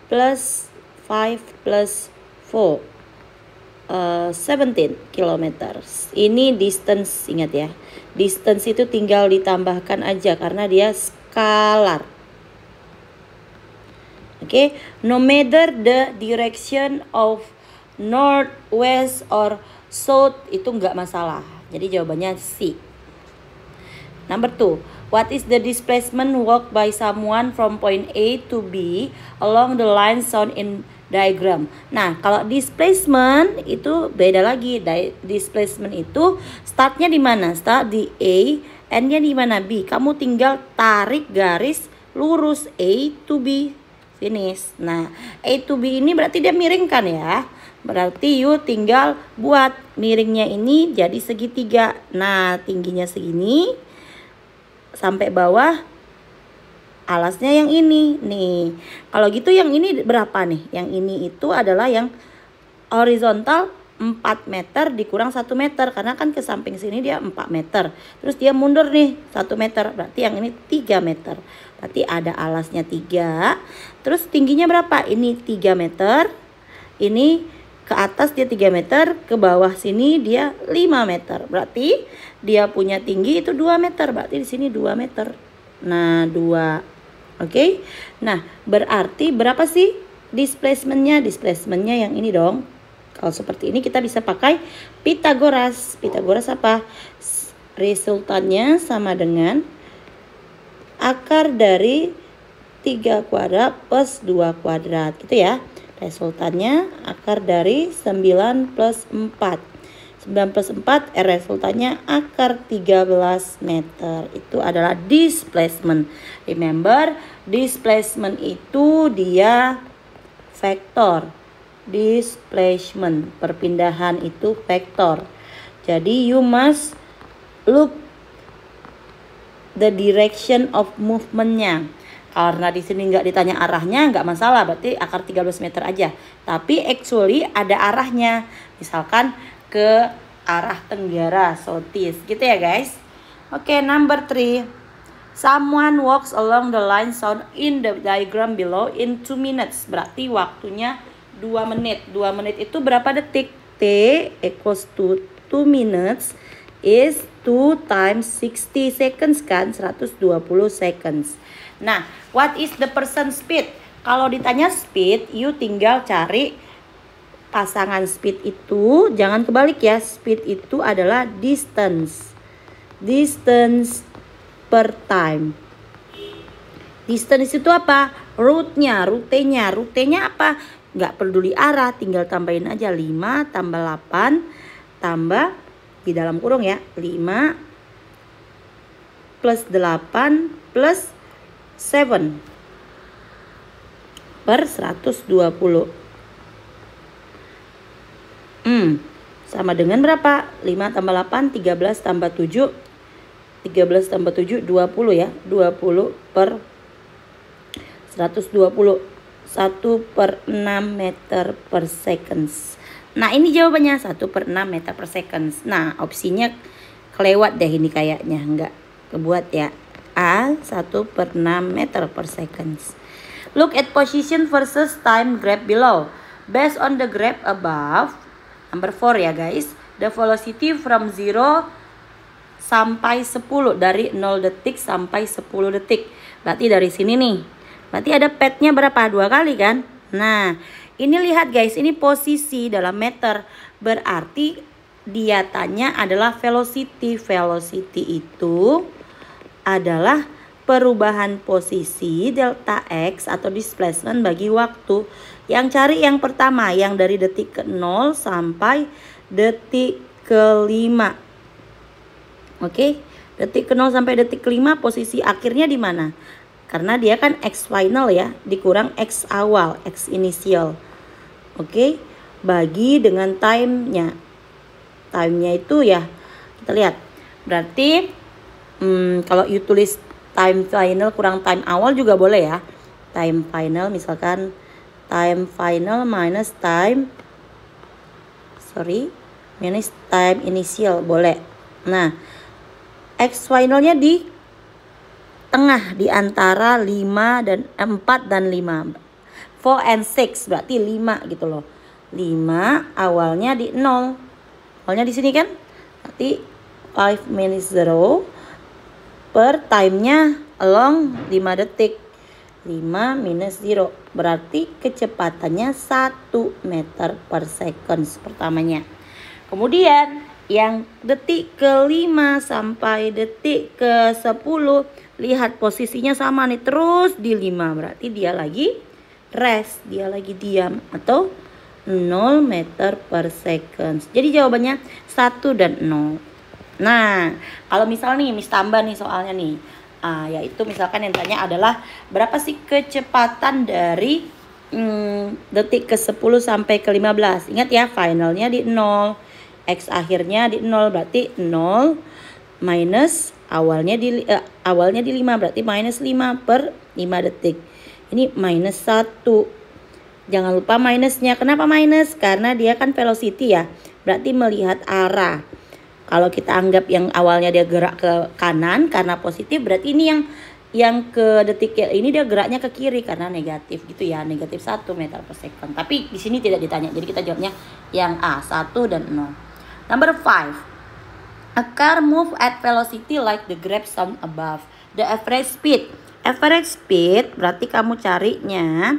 plus 5 plus 4 17 kilometers. Ini distance, ingat ya. Distance itu tinggal ditambahkan aja karena dia skalar. Oke, no matter the direction of north, west, or south, itu nggak masalah. Jadi jawabannya C. Number 2, what is the displacement walked by someone from point A to B along the line shown in diagram? Nah, kalau displacement itu beda lagi. Displacement itu startnya di mana? Start di A, endnya di mana? B. Kamu tinggal tarik garis lurus A to B. Finish. Nah, A to B ini berarti dia miring kan ya. Berarti you tinggal buat miringnya ini jadi segitiga. Nah, tingginya segini sampai bawah, alasnya yang ini nih. Kalau gitu yang ini berapa nih? Yang ini itu adalah yang horizontal 4 meter dikurang 1 meter. Karena kan ke samping sini dia 4 meter. Terus dia mundur nih 1 meter. Berarti yang ini 3 meter. Berarti ada alasnya 3. Terus tingginya berapa? Ini 3 meter. Ini ke atas dia 3 meter, ke bawah sini dia 5 meter. Berarti dia punya tinggi itu 2 meter. Berarti di sini 2 meter. Nah, 2. Oke. Nah, berarti berapa sih displacementnya? Displacementnya yang ini dong. Kalau seperti ini kita bisa pakai Pythagoras. Pythagoras apa? Resultannya sama dengan akar dari 3 kuadrat plus 2 kuadrat. Gitu ya. Resultannya akar dari 9 plus 4. 9 plus 4, resultannya akar 13 meter. Itu adalah displacement. Remember, displacement itu dia vektor. Displacement, perpindahan itu vektor. Jadi you must look the direction of movement-nya. Karena di sini nggak ditanya arahnya, nggak masalah, berarti akar 13 meter aja. Tapi actually ada arahnya. Misalkan ke arah tenggara, southeast, gitu ya guys. Oke, number 3. Someone walks along the line shown in the diagram below in 2 minutes. Berarti waktunya 2 menit. 2 menit itu berapa detik? T equals to 2 minutes is 2 times 60 seconds kan, 120 seconds. Nah, what is the percent speed? Kalau ditanya speed, you tinggal cari pasangan speed itu. Jangan kebalik ya. Speed itu adalah distance. Distance per time. Distance itu apa? Rutenya. Rutenya apa? Nggak peduli arah. Tinggal tambahin aja 5 tambah 8 tambah di dalam kurung ya. 5 plus 8 plus 7 per 120. Sama dengan berapa? 5 tambah 8, 13 tambah 7. 13 tambah 7, 20 ya. 20 per 120. 1 per 6 meter per seconds. Nah, ini jawabannya 1 per 6 meter per seconds. Nah, opsinya kelewat deh ini kayaknya. Enggak kebuat ya. A 1 per 6 meter per seconds. Look at position versus time graph below. Based on the graph above, number 4 ya guys, the velocity from 0 sampai 10, dari 0 detik sampai 10 detik. Berarti dari sini nih. Berarti ada petnya berapa? 2 kali kan? Nah, ini lihat guys, ini posisi dalam meter. Berarti dia tanya adalah velocity. Velocity itu adalah perubahan posisi delta X atau displacement bagi waktu. Yang cari yang pertama, yang dari detik ke 0 sampai detik ke 5. Oke, detik ke 0 sampai detik ke 5 posisi akhirnya di mana? Karena dia kan X final ya, dikurang X awal, X initial. Oke, bagi dengan time-nya. Time-nya itu ya, kita lihat. Berarti kalau you tulis time final kurang time awal juga boleh ya. Time final misalkan time final minus time initial boleh. Nah, X finalnya di tengah di antara 4 dan 5. 4 and 6 berarti 5 gitu loh. 5 awalnya di 0. Awalnya di sini kan? Berarti 5 minus 0 per time-nya along 5 detik. 5 minus 0 berarti kecepatannya 1 meter per second pertamanya. Kemudian yang detik ke-5 sampai detik ke-10, lihat posisinya sama nih, terus di 5. Berarti dia lagi rest, dia lagi diam atau 0 meter per second. Jadi jawabannya 1 dan 0. Nah, kalau misal nih Miss tambah nih soalnya nih. Yaitu misalkan yang tanya adalah berapa sih kecepatan dari detik ke-10 sampai ke-15. Ingat ya, finalnya di 0. X akhirnya di 0 berarti 0 minus awalnya di 5 berarti minus 5 per 5 detik. Ini minus 1. Jangan lupa minusnya. Kenapa minus? Karena dia kan velocity ya. Berarti melihat arah. Kalau kita anggap yang awalnya dia gerak ke kanan karena positif, berarti ini yang ke detik ini dia geraknya ke kiri karena negatif gitu ya. Negatif 1 meter per second. Tapi di sini tidak ditanya. Jadi kita jawabnya yang A, 1 dan 0. Number 5. A car move at velocity like the graph shown above. The average speed. Average speed berarti kamu carinya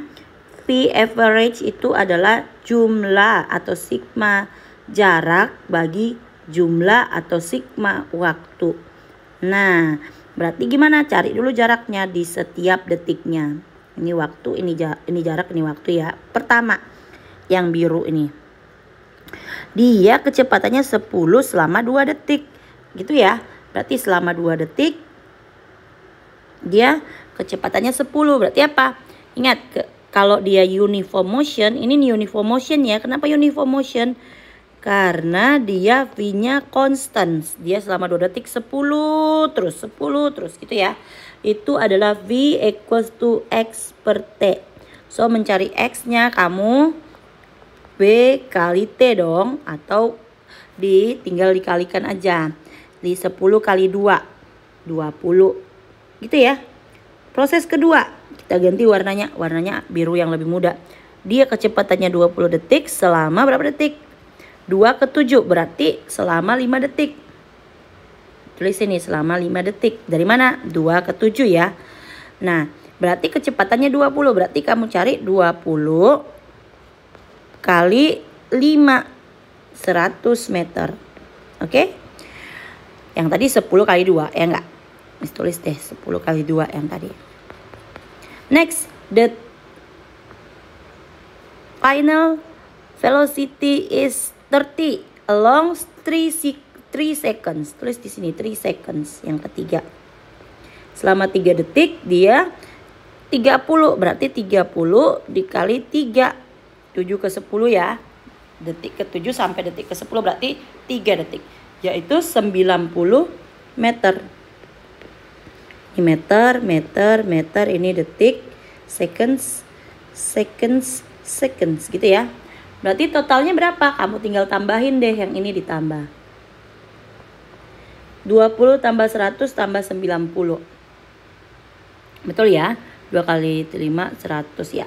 V average itu adalah jumlah atau sigma jarak bagi jumlah atau sigma waktu. Nah, berarti gimana? Cari dulu jaraknya di setiap detiknya. Ini waktu, ini jarak, ini waktu ya. Pertama, yang biru ini. Dia kecepatannya 10 selama 2 detik. Gitu ya. Berarti selama 2 detik dia kecepatannya 10. Berarti apa? Ingat, kalau dia uniform motion, ini uniform motion ya. Kenapa uniform motion? Karena dia V-nya constant. Dia selama 2 detik 10 terus gitu ya. Itu adalah V equals to X per T. So mencari X-nya kamu B kali T dong. Atau tinggal dikalikan aja. Di 10 kali 2. 20. Gitu ya. Proses kedua. Kita ganti warnanya. Warnanya biru yang lebih muda. Dia kecepatannya 20 detik selama berapa detik? 2 ke 7 berarti selama 5 detik. Tulis ini selama 5 detik. Dari mana? 2 ke 7 ya. Nah, berarti kecepatannya 20. Berarti kamu cari 20 kali 5. 100 meter. Oke? Yang tadi 10 kali 2. Ya enggak? Tulis deh 10 kali 2 yang tadi. Next, the final velocity is 30 along 3 seconds. Tulis di sini 3 seconds yang ketiga. Selama 3 detik dia 30. Berarti 30 dikali 3. 7 ke 10 ya. Detik ke 7 sampai detik ke 10 berarti 3 detik. Yaitu 90 meter. Ini meter, ini detik, seconds gitu ya. Berarti totalnya berapa? Kamu tinggal tambahin deh yang ini ditambah. 20 tambah 100 tambah 90. Betul ya? 2 kali 5 100 ya.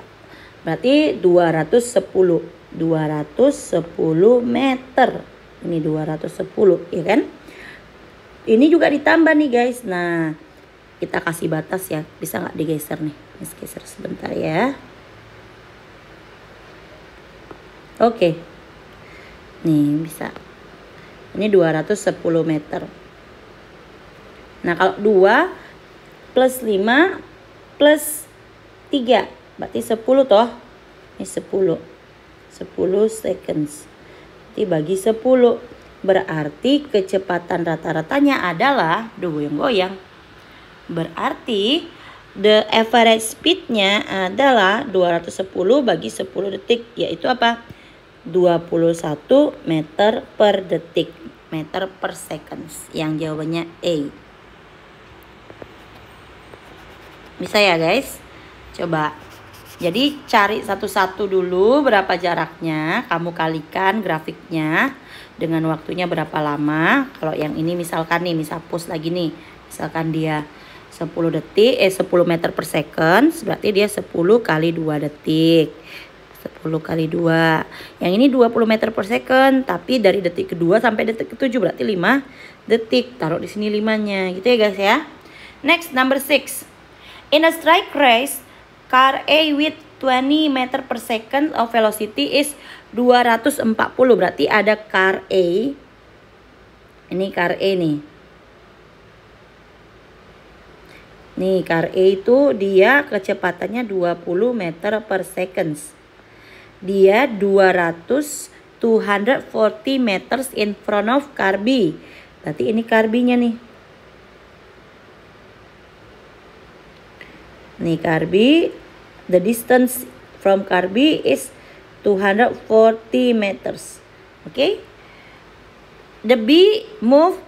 Berarti 210. 210 meter. Ini 210 ya kan? Ini juga ditambah nih guys. Nah, kita kasih batas ya. Bisa nggak digeser nih? Geser sebentar ya. Oke. Nih bisa. Ini 210 meter. Nah kalau 2 plus 5 plus 3. Berarti 10 toh. Ini 10. 10 seconds. Dibagi 10. Berarti kecepatan rata-ratanya adalah goyang-goyang. Berarti the average speednya adalah 210 bagi 10 detik. Yaitu apa? 21 meter per detik. Meter per seconds. Yang jawabannya A. Bisa ya guys? Coba. Jadi cari satu-satu dulu berapa jaraknya. Kamu kalikan grafiknya dengan waktunya berapa lama. Kalau yang ini misalkan nih, misal push lagi nih. Misalkan dia 10 detik, 10 meter per second, berarti dia 10 kali 2 detik. 10 kali 2. Yang ini 20 meter per second, tapi dari detik kedua sampai detik ke-7 berarti 5 detik. Taruh di sini 5-nya, gitu ya guys ya. Next, number 6. In a straight race, car A with 20 meter per second of velocity is 240. Berarti ada car A. Ini car A nih. Nih, car A itu dia kecepatannya 20 meter per second. Dia 240 meters in front of car B. Berarti ini car B-nya nih. Nih car B, the distance from car B is 240 meters. Okay? The B move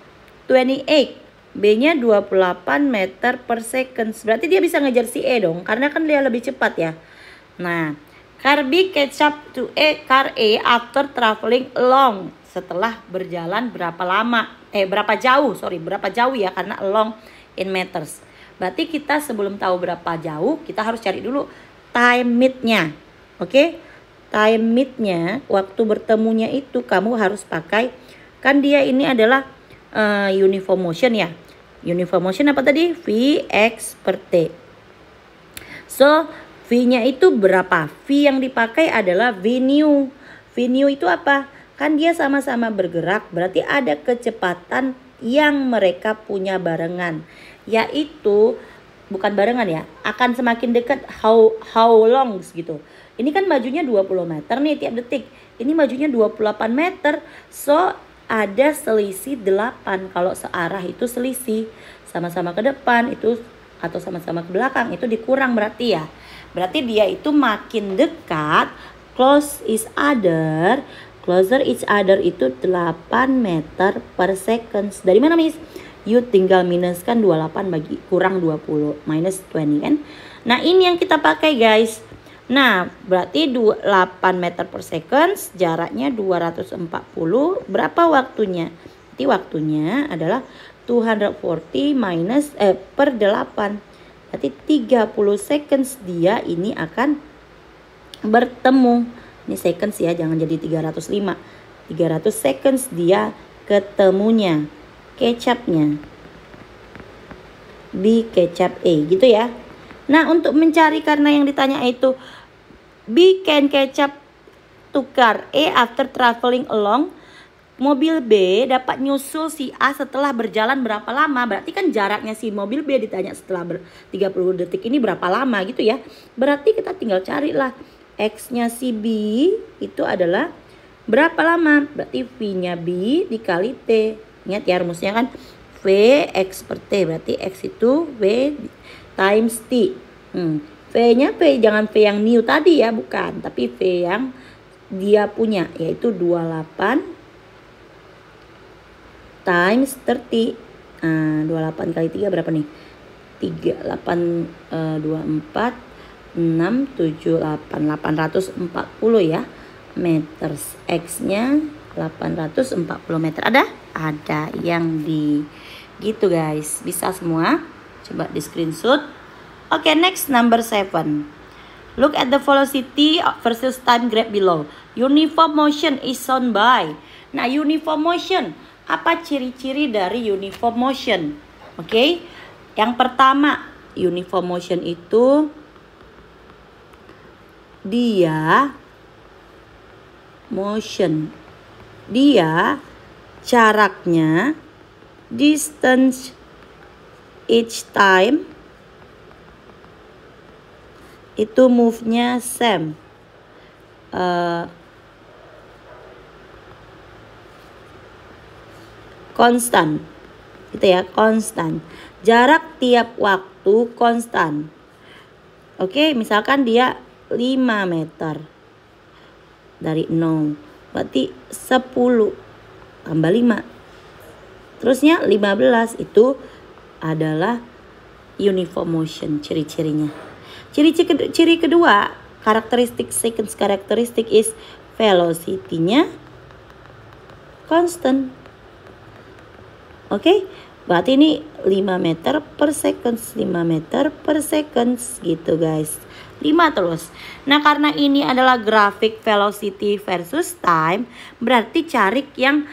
28. B-nya 28 meter per second. Berarti dia bisa ngejar si E dong, karena kan dia lebih cepat ya. Nah, car B catch up to car A after traveling along. Setelah berjalan berapa jauh ya, karena along in meters. Berarti kita sebelum tahu berapa jauh, kita harus cari dulu time mid-nya. Oke? Time mid-nya, waktu bertemunya itu kamu harus pakai, kan dia ini adalah uniform motion ya. Uniform motion apa tadi? Vx per T. So, V-nya itu berapa? V yang dipakai adalah V new. V new itu apa? Kan dia sama-sama bergerak, berarti ada kecepatan yang mereka punya barengan. Yaitu, bukan barengan ya, akan semakin dekat how long gitu. Ini kan majunya 20 meter nih tiap detik. Ini majunya 28 meter. So, ada selisih 8. Kalau searah itu selisih, sama-sama ke depan itu atau sama-sama ke belakang itu dikurang berarti ya. Berarti dia itu makin dekat, closer each other itu 8 meter per second. Dari mana Miss? You tinggal minuskan 28 bagi kurang 20 minus 20 kan. Nah, ini yang kita pakai guys. Nah, berarti 8 meter per second, jaraknya 240. Berapa waktunya? Nanti waktunya adalah 240 minus per 8. Berarti 30 seconds dia ini akan bertemu. Ini seconds ya, jangan jadi 305. 300 seconds dia ketemunya. Kecapnya. B kecap A gitu ya. Nah, untuk mencari, karena yang ditanya itu B can catch up to car A after traveling along. Mobil B dapat nyusul si A setelah berjalan berapa lama. Berarti kan jaraknya si mobil B ditanya setelah 30 detik ini berapa lama gitu ya. Berarti kita tinggal carilah X-nya si B itu adalah berapa lama. Berarti V-nya B dikali T. Ingat ya rumusnya kan V X per T. Berarti X itu V times T. V-nya V, jangan V yang new tadi ya, bukan. Tapi V yang dia punya, yaitu 28 times 30. 28 kali 3 berapa nih? 3, 8, 24, 6, 7, 8. 840 ya meters. X-nya 840 meter. Ada yang di gitu guys. Bisa semua. Coba di screenshot. Oke, next number 7. Look at the velocity versus time graph below. Uniform motion is shown by. Nah, uniform motion. Apa ciri-ciri dari uniform motion? Oke. Yang pertama, uniform motion itu dia jaraknya, distance each time itu move-nya same. Konstan. Gitu ya, konstan. Jarak tiap waktu konstan. Oke, misalkan dia 5 meter dari 0. Berarti 10 tambah 5. Terusnya 15 itu adalah uniform motion ciri-cirinya. Ciri kedua, karakteristik seconds karakteristik is velocity-nya constant. Oke, Berarti ini 5 meter per second, 5 meter per second gitu guys. 5 terus. Nah karena ini adalah grafik velocity versus time, berarti cari yang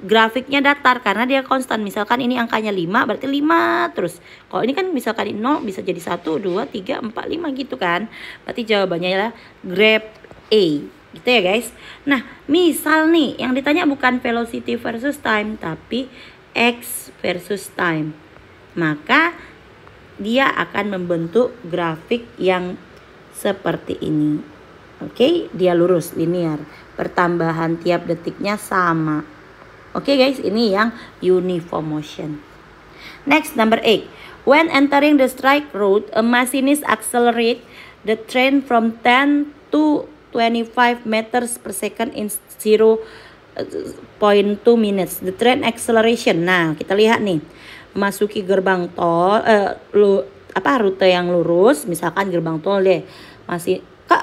grafiknya datar karena dia konstan. Misalkan ini angkanya 5, berarti 5 terus. Kalau ini kan misalkan 0 bisa jadi 1, 2, 3, 4, 5 gitu kan. Berarti jawabannya adalah graph A. Gitu ya guys. Nah misal nih yang ditanya bukan velocity versus time tapi X versus time, maka dia akan membentuk grafik yang seperti ini. Oke, dia lurus linear, pertambahan tiap detiknya sama. Oke guys, ini yang uniform motion. Next, number 8. When entering the strike road, a machinist accelerate the train from 10 to 25 meters per second in 0.2 minutes. The train acceleration. Nah, kita lihat nih. Masuki gerbang tol rute yang lurus, misalkan gerbang tol deh.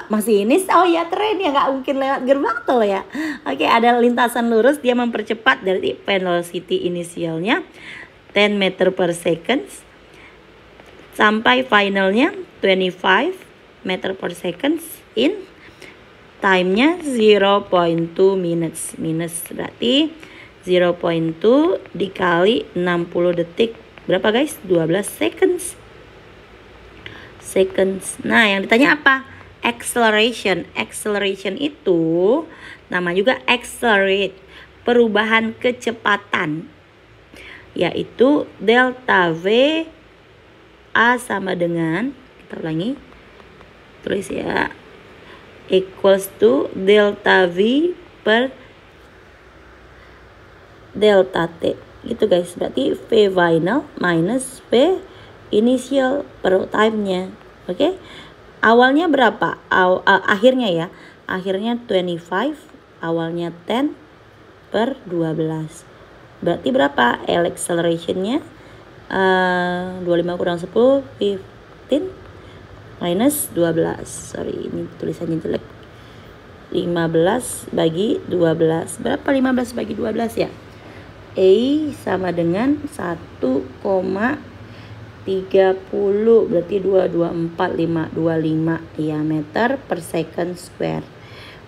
Masih ini ya tren ya, nggak mungkin lewat gerbang tol ya. Oke, ada lintasan lurus, dia mempercepat dari velocity inisialnya 10 meter per second sampai finalnya 25 meter per second in time-nya 0.2 minutes. Minus berarti 0.2 dikali 60 detik. Berapa guys? 12 seconds. Nah, yang ditanya apa? Acceleration. Acceleration itu nama juga accelerate, perubahan kecepatan, yaitu delta V A sama dengan, kita ulangi, tulis ya, equals to delta V per delta T gitu guys. Berarti V final minus V initial per time-nya. Oke. Awalnya berapa? Akhirnya ya. Akhirnya 25, awalnya 10 per 12. Berarti berapa? Acceleration-nya 25 kurang 10, 15 minus 12. Sorry, ini tulisannya jelek. 15 bagi 12. Berapa 15 bagi 12 ya? A sama dengan 1,30, berarti 224,525 ya meter per second square.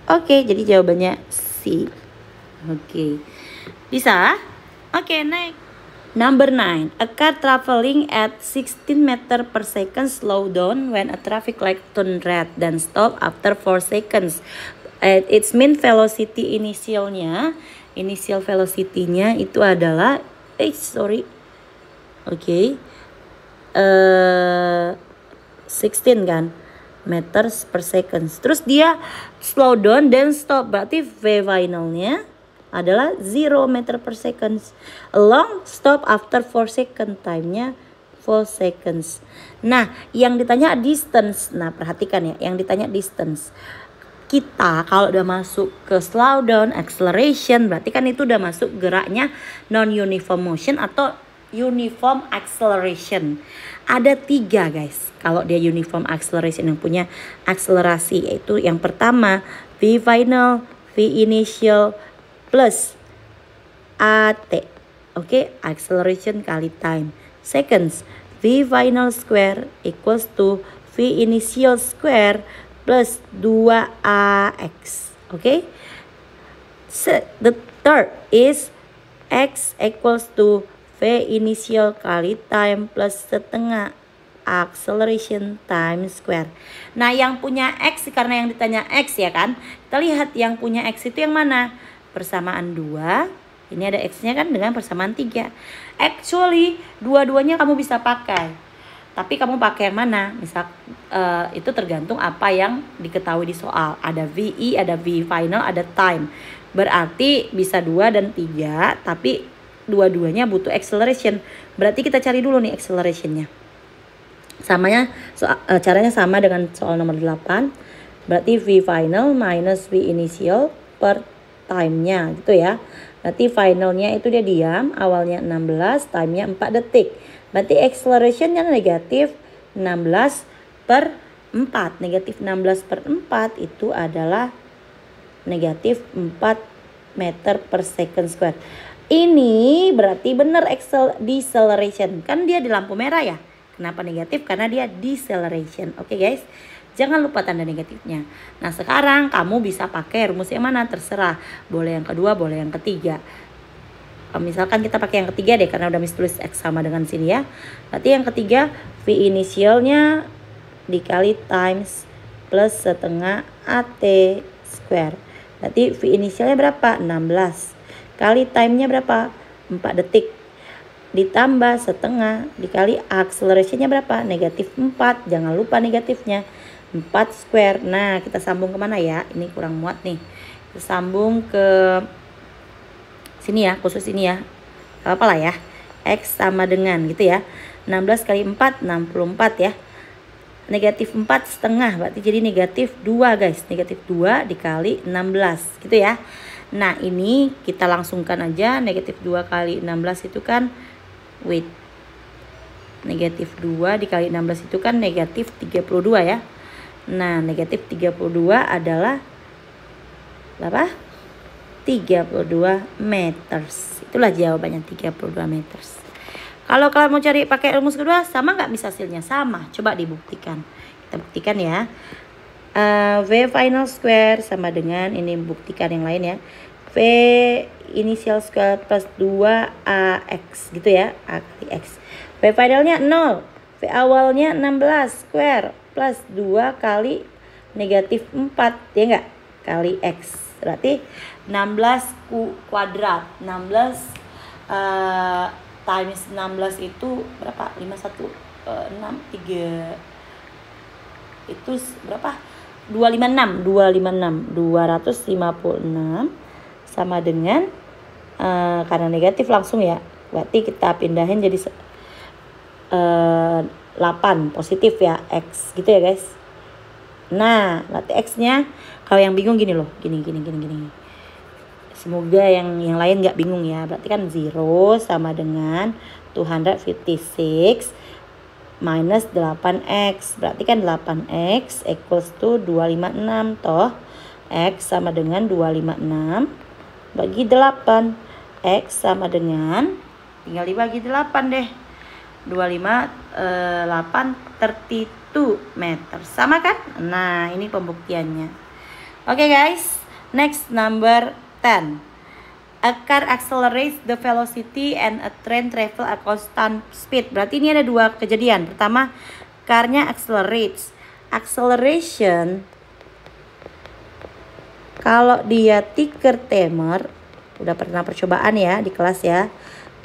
Oke, jadi jawabannya C. Oke. Bisa? Oke, next. Number 9. A car traveling at 16 meter per second slow down when a traffic light turn red dan stop after 4 seconds. Its mean velocity initial velocity-nya itu adalah 16 kan meters per second. Terus dia slow down dan stop, berarti V finalnya adalah 0 meter per second. Long stop after 4 second, time-nya 4 seconds. Nah, yang ditanya distance. Nah, perhatikan ya, yang ditanya distance. Kita kalau udah masuk ke slow down, acceleration, berarti kan itu udah masuk geraknya non-uniform motion atau uniform acceleration. Ada 3 guys kalau dia uniform acceleration yang punya akselerasi, yaitu yang pertama V final, V initial plus AT. Oke, acceleration kali time. Seconds, V final square equals to V initial square plus 2AX. Oke. The third is X equals to V initial kali time plus setengah acceleration time square. Nah, yang punya X, karena yang ditanya X ya kan, kita lihat yang punya X itu yang mana? Persamaan 2. Ini ada X-nya kan dengan persamaan 3. Actually, dua-duanya kamu bisa pakai. Tapi kamu pakai yang mana? Misal itu tergantung apa yang diketahui di soal. Ada VI, ada V final, ada time. Berarti bisa 2 dan 3, tapi dua-duanya butuh acceleration. Berarti kita cari dulu nih accelerationnya. Caranya sama dengan soal nomor 8. Berarti V final minus V initial per time-nya gitu ya. Berarti finalnya itu dia diam, awalnya 16, time-nya 4 detik. Berarti acceleration-nya negatif 16 per 4. Negatif 16 per 4 itu adalah negatif 4 meter per second square. Ini berarti benar deceleration. Kan dia di lampu merah ya. Kenapa negatif? Karena dia deceleration. Oke guys. Jangan lupa tanda negatifnya. Nah sekarang kamu bisa pakai rumus yang mana? Terserah. Boleh yang kedua, boleh yang ketiga. Misalkan kita pakai yang ketiga deh. Karena udah tulis X sama dengan sini ya. Berarti yang ketiga V inisialnya dikali times plus setengah AT square. Berarti V inisialnya berapa? 16. Kali time-nya berapa? 4 detik. Ditambah setengah dikali accelerationnya berapa? Negatif 4. Jangan lupa negatifnya. 4 square. Nah kita sambung kemana ya? Ini kurang muat nih. Kita sambung ke sini ya. Khusus ini ya. Gak apa-apa lah ya. X sama dengan gitu ya. 16 kali 4 64 ya. Negatif 4 setengah berarti jadi negatif 2 guys. Negatif 2 dikali 16 gitu ya. Nah ini kita langsungkan aja. Negatif 2 kali 16 itu kan wait. Negatif 2 dikali 16 itu kan negatif 32 ya. Nah negatif 32 adalah berapa? 32 meters. Itulah jawabannya 32 meters. Kalau kalian mau cari pakai rumus kedua, sama nggak bisa hasilnya? Sama. Coba dibuktikan. Kita buktikan ya. V final square sama dengan, ini buktikan yang lain ya. V initial square plus 2AX gitu ya. A kali X. V finalnya 0. V awalnya 16 square plus 2 kali negatif 4. Ya enggak? Kali X. Berarti 16 kuadrat. 16 times 16 itu berapa? 51 63 itu berapa? 256 sama dengan karena negatif langsung ya. Berarti kita pindahin jadi 8 positif ya X gitu ya guys. Nah, berarti X-nya kalau yang bingung gini loh, gini. Semoga yang lain nggak bingung ya. Berarti kan 0 sama dengan 256 minus 8x. Berarti kan 8x equals to 256 toh. X sama dengan 256 bagi 8. X sama dengan, tinggal dibagi 8 deh. 258 32 meter. Sama kan? Nah ini pembuktiannya. Oke guys. Next number 10. A car accelerates the velocity and a train travel at constant speed. Berarti ini ada dua kejadian. Pertama, carnya accelerates. Acceleration kalau dia ticker timer, udah pernah percobaan ya di kelas ya.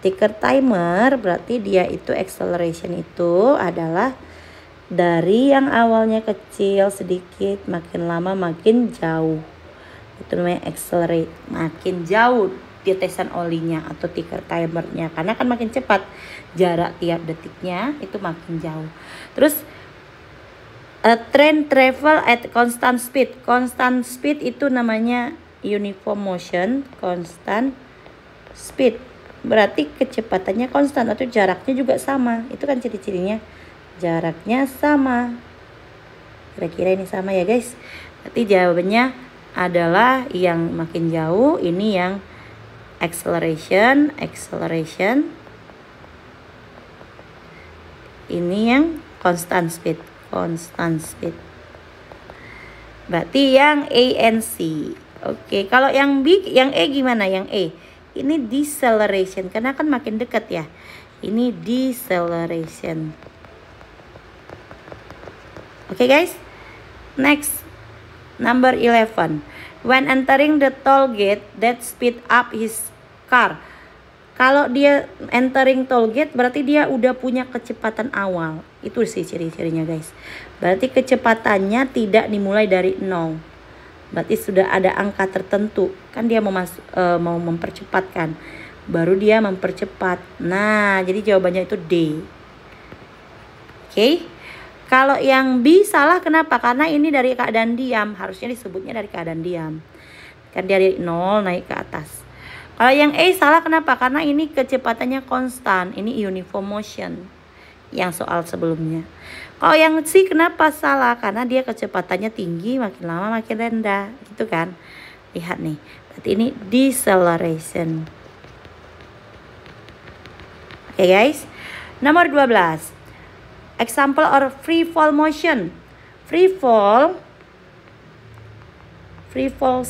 Ticker timer berarti dia itu acceleration itu adalah dari yang awalnya kecil sedikit makin lama makin jauh. Itu namanya accelerate, makin jauh tetesan olinya atau ticker timernya, karena kan makin cepat jarak tiap detiknya itu makin jauh. Terus train travel at constant speed. Constant speed itu namanya uniform motion. Constant speed berarti kecepatannya konstan atau jaraknya juga sama. Itu kan ciri-cirinya, jaraknya sama. Kira-kira ini sama ya guys. Berarti jawabannya adalah yang makin jauh, ini yang acceleration. Ini yang constant speed. Berarti yang A and C. Oke, kalau yang B, yang E gimana? Yang E ini deceleration karena kan makin dekat ya. Ini deceleration. Oke guys. Next. Number 11. When entering the toll gate, that speed up his car. Kalau dia entering toll gate berarti dia udah punya kecepatan awal. Itu sih ciri-cirinya guys. Berarti kecepatannya tidak dimulai dari 0. Berarti sudah ada angka tertentu. Kan dia mau mempercepatkan. Baru dia mempercepat. Nah, jadi jawabannya itu D. Oke. Kalau yang B salah kenapa? Karena ini dari keadaan diam. Harusnya disebutnya dari keadaan diam. Kan dari 0 naik ke atas. Kalau yang A salah kenapa? Karena ini kecepatannya konstan. Ini uniform motion. Yang soal sebelumnya. Kalau yang C kenapa salah? Karena dia kecepatannya tinggi, makin lama makin rendah. Gitu kan. Lihat nih. Berarti ini deceleration. Oke guys. Nomor 12. Example or free fall motion. Free fall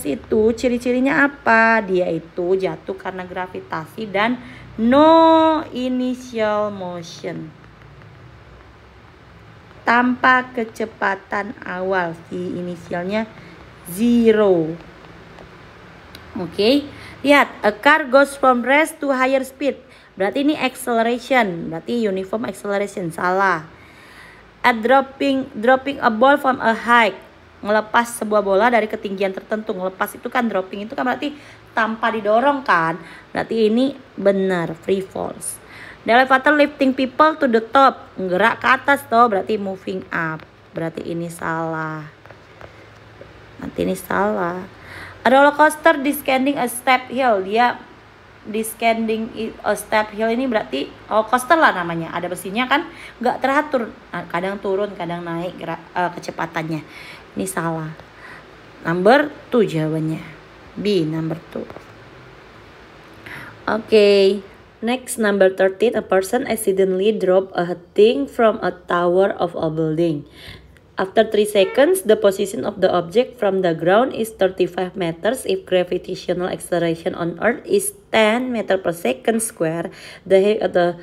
itu ciri-cirinya apa? Dia itu jatuh karena gravitasi dan no initial motion. Tanpa kecepatan awal, V inisialnya 0. Oke, lihat, a car goes from rest to higher speed. Berarti ini acceleration, berarti uniform acceleration, salah. At dropping a ball from a height, ngelepas sebuah bola dari ketinggian tertentu. Ngelepas itu kan, dropping itu kan berarti tanpa didorong kan. Berarti ini benar, free falls. The elevator lifting people to the top, gerak ke atas toh, berarti moving up. Berarti ini salah. Nanti ini salah. A roller coaster descending a step hill, dia descending a step hill ini berarti roller coaster lah namanya. Ada besinya kan, nggak teratur. Nah, kadang turun, kadang naik kecepatannya. Ini salah. Number 2 jawabannya. B, number 2. Okay. Next, number 13. A person accidentally drop a thing from a tower of a building. After 3 seconds, the position of the object from the ground is 35 meters. If gravitational acceleration on Earth is 10 meter per second square, the height of the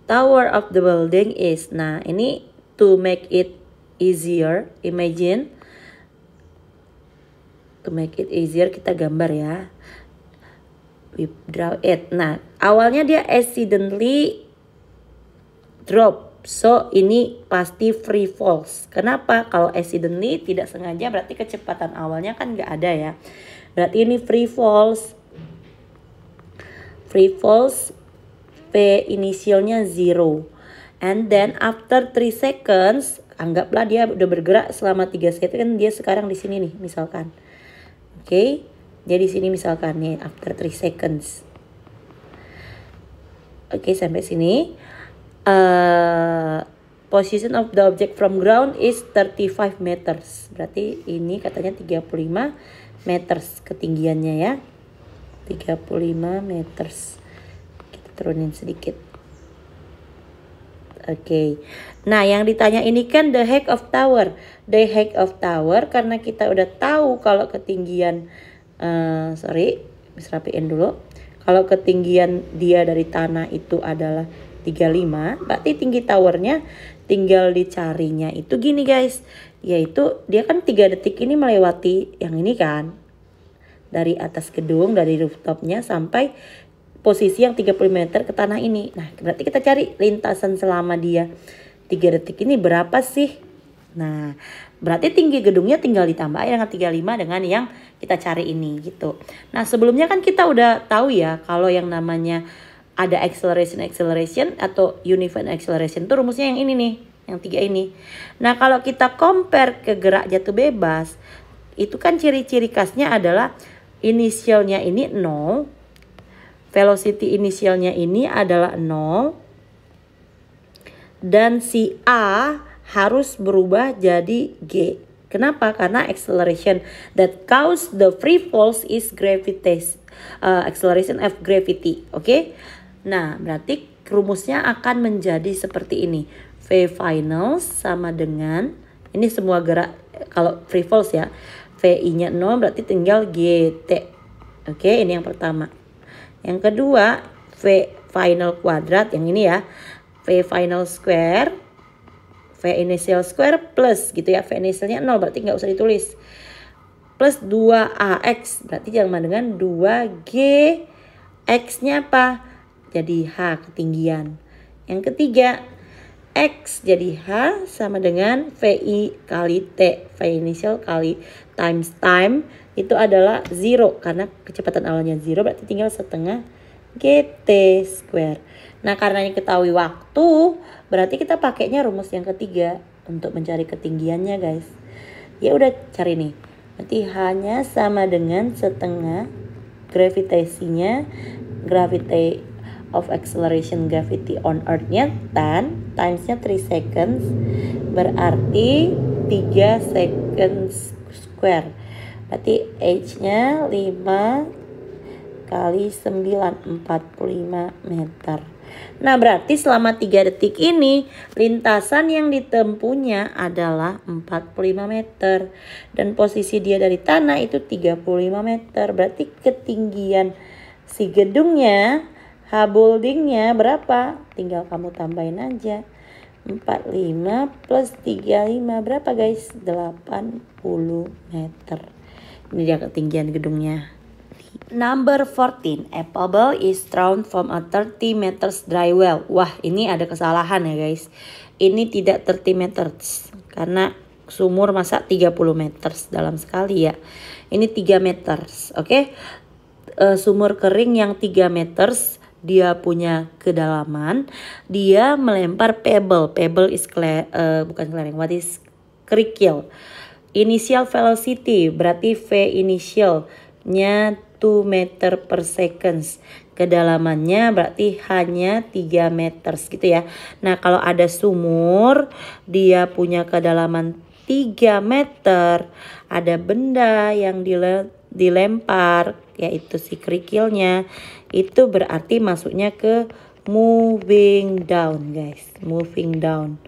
tower of the building is. Nah, ini to make it easier, imagine. To make it easier, kita gambar ya. We draw it. Nah, awalnya dia accidentally drop. So, ini pasti free falls. Kenapa? Kalau accidentally tidak sengaja berarti kecepatan awalnya kan nggak ada ya. Berarti ini free falls. Free falls, V inisialnya 0. And then after 3 seconds, anggaplah dia udah bergerak selama 3 second, dia sekarang di sini nih misalkan. Oke. Jadi sini misalkan nih after 3 seconds. Oke, sampai sini. Position of the object from ground is 35 meters. Berarti ini katanya 35 meters ketinggiannya ya. 35 meters. Kita turunin sedikit. Oke. Nah, yang ditanya ini kan the height of tower. The height of tower karena kita udah tahu kalau ketinggian rapiin dulu. Kalau ketinggian dia dari tanah itu adalah 35, berarti tinggi towernya tinggal dicarinya itu gini guys. Yaitu dia kan 3 detik ini melewati yang ini kan. Dari atas gedung, dari rooftopnya sampai posisi yang 30 meter ke tanah ini. Nah, berarti kita cari lintasan selama dia 3 detik ini berapa sih? Nah, berarti tinggi gedungnya tinggal ditambah dengan 35 dengan yang kita cari ini gitu. Nah, sebelumnya kan kita udah tahu ya kalau yang namanya ada acceleration atau uniform acceleration itu rumusnya yang ini nih, yang 3 ini. Nah, kalau kita compare ke gerak jatuh bebas, itu kan ciri-ciri khasnya adalah inisialnya ini 0, velocity inisialnya ini adalah 0, dan si A harus berubah jadi G. Kenapa? Karena acceleration that cause the free falls is acceleration of gravity. Oke? Nah, berarti rumusnya akan menjadi seperti ini. V final sama dengan, ini semua gerak kalau free falls ya. VI-nya 0 berarti tinggal GT. Oke, ini yang pertama. Yang kedua, V final kuadrat yang ini ya. V final square, V initial square plus gitu ya. V initialnya 0 berarti nggak usah ditulis. Plus 2AX berarti sama dengan 2G. X-nya apa? Jadi H ketinggian. Yang ketiga, X jadi H sama dengan VI kali T. V initial kali times time itu adalah 0. Karena kecepatan awalnya 0 berarti tinggal setengah GT square. Nah, karena ini ketahui waktu, berarti kita pakainya rumus yang ketiga untuk mencari ketinggiannya, guys. Ya udah cari nih. Berarti H-nya sama dengan setengah gravitasinya, gravity of acceleration gravity on Earth-nya 10 times-nya 3 seconds berarti 3 seconds square. Berarti H-nya 5 kali 9, 45 meter. Nah, berarti selama 3 detik ini lintasan yang ditempuhnya adalah 45 meter. Dan posisi dia dari tanah itu 35 meter. Berarti ketinggian si gedungnya, H-buildingnya berapa? Tinggal kamu tambahin aja. 45 plus 35 berapa guys? 80 meter. Ini dia ketinggian gedungnya. Number 14, a pebble is thrown from a 30 meters dry well. Wah, ini ada kesalahan ya guys. Ini tidak 30 meters karena sumur masa 30 meters dalam sekali ya. Ini 3 meters, oke? Sumur kering yang 3 meters dia punya kedalaman. Dia melempar pebble. Pebble is bukan clearing. What is kerikil? Initial velocity berarti V initialnya 2 meter per seconds. Kedalamannya berarti hanya 3 meter gitu ya. Nah, kalau ada sumur dia punya kedalaman 3 meter, ada benda yang dilempar yaitu si kerikilnya, itu berarti masuknya ke moving down guys. Moving down.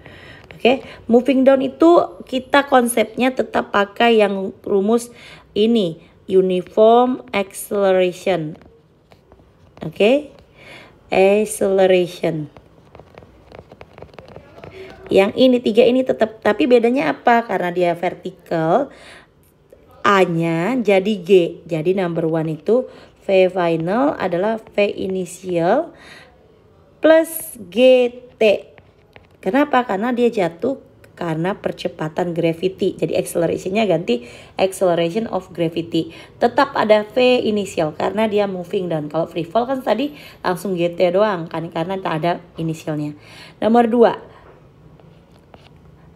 Oke, moving down itu kita konsepnya tetap pakai yang rumus ini. Uniform acceleration. Oke. Acceleration. Yang ini 3 ini tetap, tapi bedanya apa? Karena dia vertikal, A-nya jadi G. Jadi number 1 itu V final adalah V initial plus GT. Kenapa? Karena dia jatuh karena percepatan gravity. Jadi accelerationnya ganti acceleration of gravity. Tetap ada V initial karena dia moving down. Kalau free fall kan tadi langsung GT doang kan, karena tak ada inisialnya. Nomor 2,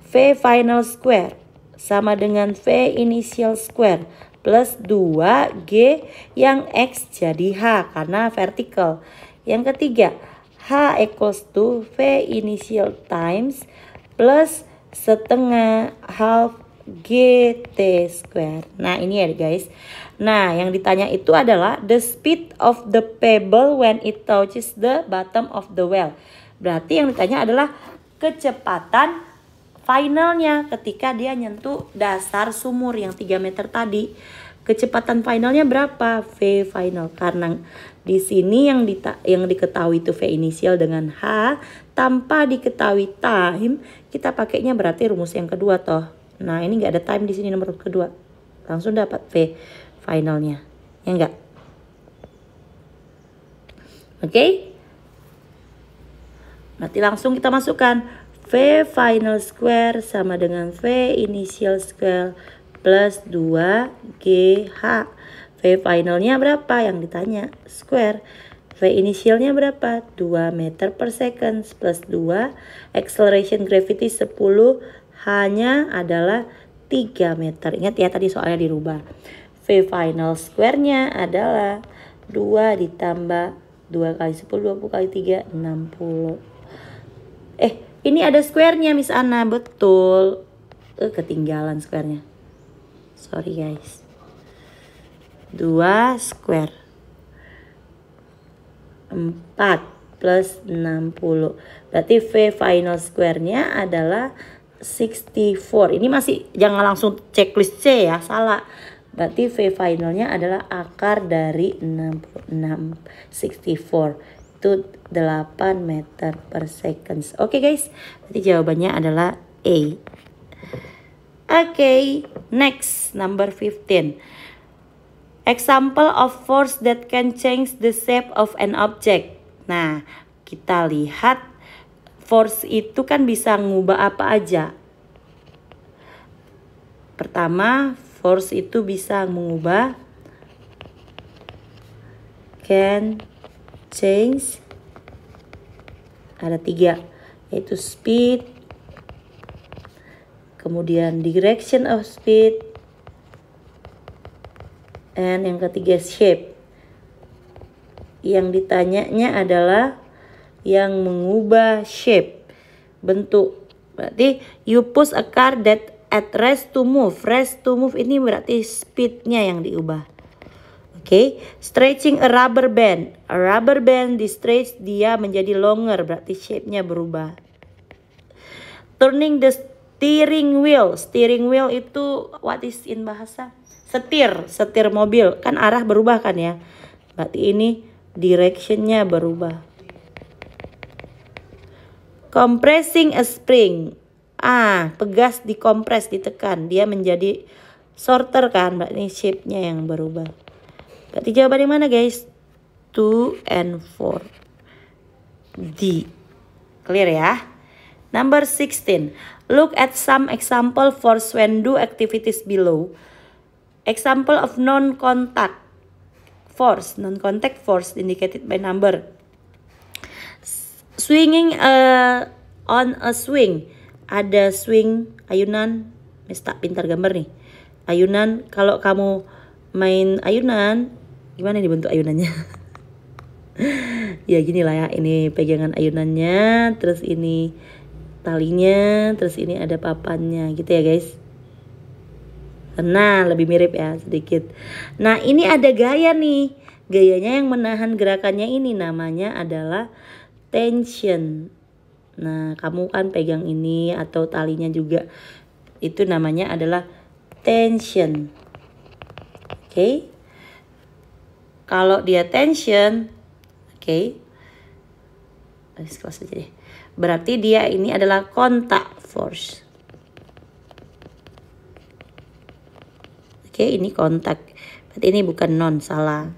V final square sama dengan V initial square plus 2G yang X jadi H karena vertical. Yang ketiga, H equals to V initial times plus setengah half GT square. Nah, ini ya guys. Nah, yang ditanya itu adalah the speed of the pebble when it touches the bottom of the well. Berarti yang ditanya adalah kecepatan finalnya ketika dia nyentuh dasar sumur yang 3 meter tadi. Kecepatan finalnya berapa? V final. Karena di sini yang diketahui itu V inisial dengan H, tanpa diketahui time, kita pakainya berarti rumus yang kedua toh. Nah, ini nggak ada time di sini nomor kedua. Langsung dapat V finalnya. Ya enggak? Oke? Berarti langsung kita masukkan V final square sama dengan V initial square plus 2GH. V finalnya berapa yang ditanya? Square. V inisialnya berapa? 2 meter per second plus 2. Acceleration gravity 10. H-nya adalah 3 meter. Ingat ya tadi soalnya dirubah. V final square-nya adalah 2 ditambah 2 kali 10, 20 kali 3, 60. Ini ada square-nya Miss Ana. Betul. Ketinggalan square-nya. Sorry guys. 2 square 4 plus 60. Berarti V final square-nya adalah 64. Ini masih jangan langsung checklist C ya, salah. Berarti V finalnya adalah akar dari 66. 64 itu 8 meter per second. Oke guys, berarti jawabannya adalah A. Oke, next number 15. Example of force that can change the shape of an object. Nah, kita lihat force itu kan bisa ngubah apa aja. Pertama, force itu bisa mengubah, can change, ada 3, yaitu speed, kemudian direction of speed, and yang ketiga shape. Yang ditanyanya adalah yang mengubah shape, bentuk. Berarti you push a car that at rest to move. Rest to move ini berarti speednya yang diubah. Oke, stretching a rubber band. A rubber band di stretch dia menjadi longer, berarti shape-nya berubah. Turning the steering wheel. Steering wheel itu what is in bahasa? Setir mobil. Kan arah berubah kan ya. Berarti ini direction-nya berubah. Compressing a spring. Pegas dikompres, ditekan. Dia menjadi shorter kan. Berarti shape-nya yang berubah. Berarti jawaban yang mana guys? 2 and 4. D. Clear ya? Number 16. Look at some example force when do activities below. Example of non-contact force. Non-contact force indicated by number. Swinging on a swing. Ada swing, ayunan. Tak pintar gambar nih. Ayunan, kalau kamu main ayunan, gimana nih bentuk ayunannya? Ya gini lah ya, ini pegangan ayunannya, terus ini talinya, terus ini ada papannya gitu ya guys. Nah, lebih mirip ya sedikit. Nah, ini ada gaya nih. Gayanya yang menahan gerakannya ini namanya adalah tension. Nah, kamu kan pegang ini atau talinya juga. Itu namanya adalah tension. Oke. Kalau dia tension, oke. Close aja deh. Berarti dia ini adalah contact force. Oke, ini contact. Berarti ini bukan non, salah.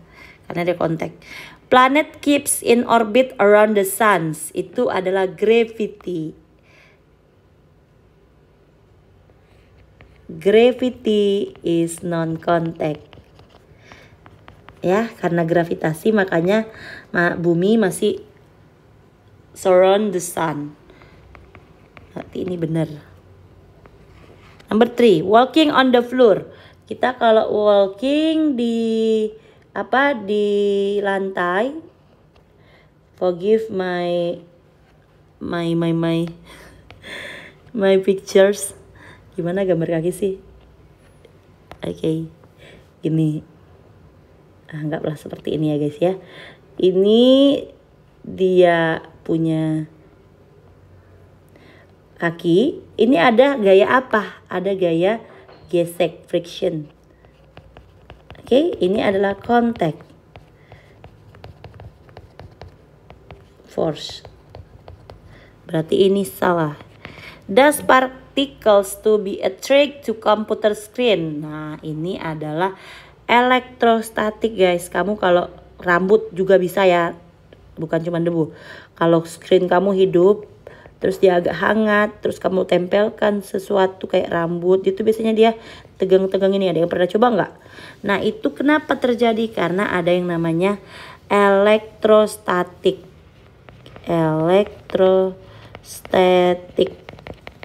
Karena dia contact. Planet keeps in orbit around the sun. Itu adalah gravity. Gravity is non-contact. Ya, karena gravitasi makanya bumi masih surround the sun. Berarti ini benar. Number 3, walking on the floor. Kita kalau walking di lantai, forgive my pictures. Gimana gambar kaki sih? Oke. Gini. Anggaplah seperti ini ya guys ya. Ini dia punya kaki. Ini ada gaya apa? Ada gaya gesek, friction. Oke, ini adalah contact force. Berarti ini salah. Does particles to be attracted to computer screen? Nah, ini adalah elektrostatik guys. Kamu kalau rambut juga bisa ya, bukan cuma debu. Kalau screen kamu hidup, terus dia agak hangat, terus kamu tempelkan sesuatu kayak rambut, itu biasanya dia tegang-tegang ini. Ada yang pernah coba nggak? Nah, itu kenapa terjadi? Karena ada yang namanya elektrostatik. Electrostatic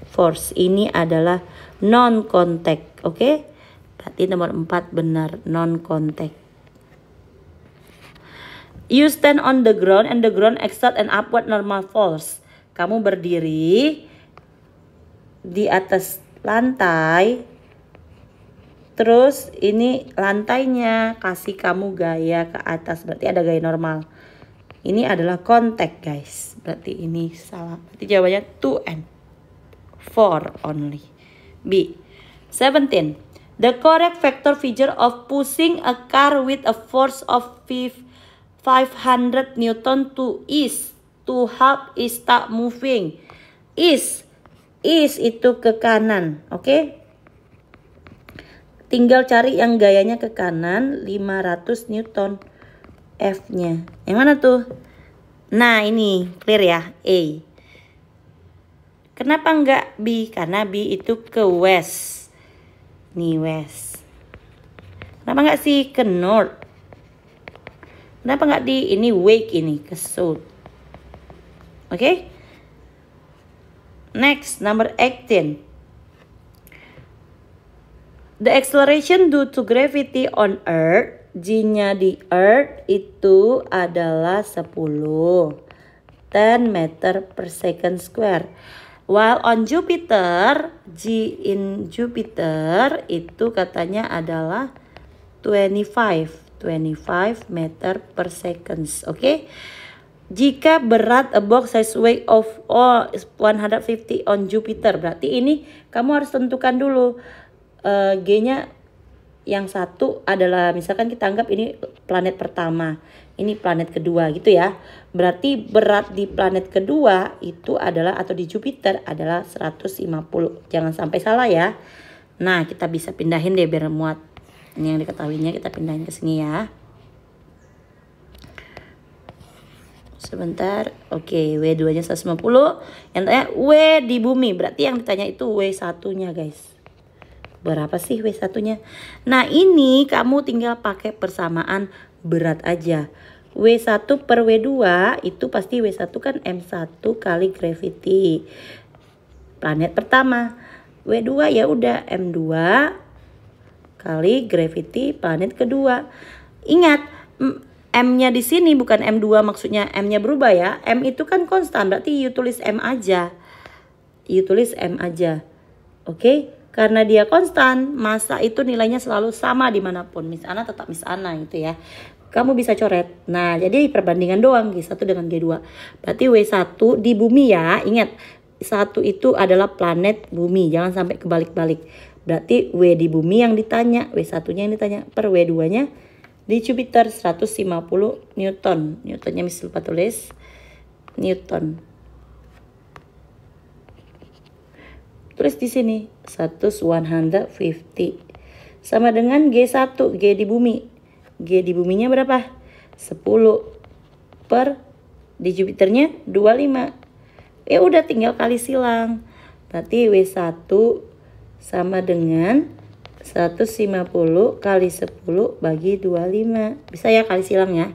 force. Ini adalah non-contact. Oke? Berarti nomor 4 benar, non-contact. You stand on the ground and the ground exert an upward normal force. Kamu berdiri di atas lantai, terus ini lantainya kasih kamu gaya ke atas, berarti ada gaya normal. Ini adalah contact guys, berarti ini salah. Berarti jawabannya 2 and 4 only. B. 17. The correct vector figure of pushing a car with a force of 500 Newton to help is stop moving. Is itu ke kanan, oke? Tinggal cari yang gayanya ke kanan, 500 Newton F-nya. Yang mana tuh? Nah, ini clear ya, A. Kenapa enggak B? Karena B itu ke west. Nih west. Kenapa enggak sih ke north? Kenapa enggak di ini wake ini ke south? Oke? Next, number 18. The acceleration due to gravity on Earth, G-nya di Earth itu adalah 10 meter per second square. While on Jupiter, G in Jupiter itu katanya adalah 25 25 meter per seconds. Oke. Jika berat a box size weight of 150 on Jupiter, berarti ini kamu harus tentukan dulu G-nya. Yang satu adalah misalkan kita anggap ini planet pertama, ini planet kedua gitu ya. Berarti berat di planet kedua itu adalah, atau di Jupiter adalah 150. Jangan sampai salah ya. Nah, kita bisa pindahin deh biar muat. Ini yang diketahuinya kita pindahin ke sini ya. Sebentar. Oke, W2-nya 150. Yang tanya W di bumi, berarti yang ditanya itu W1-nya guys. Berapa sih W1-nya? Nah, ini kamu tinggal pakai persamaan berat aja. W1 per W2 itu pasti W1 kan M1 kali gravity planet pertama. W2 ya udah M2 kali gravity planet kedua. Ingat, M-nya di sini bukan M2, maksudnya M-nya berubah ya. M itu kan konstan, berarti you tulis M aja. You tulis M aja. Oke? Karena dia konstan, massa itu nilainya selalu sama dimanapun. Miss Ana tetap Miss Ana gitu ya. Kamu bisa coret. Nah, jadi perbandingan doang G1 dengan G2. Berarti W1 di bumi ya. Ingat, 1 itu adalah planet bumi. Jangan sampai kebalik-balik. Berarti W di bumi yang ditanya, W1-nya yang ditanya. Per W2-nya di Jupiter 150 Newton. Newtonnya Miss lupa tulis. Newton. Tulis di sini 150 sama dengan G1, G di bumi. G di buminya berapa? 10 per di Jupiternya 25. Ya udah tinggal kali silang. Berarti W1 sama dengan 150 kali 10 bagi 25. Bisa ya kali silang ya.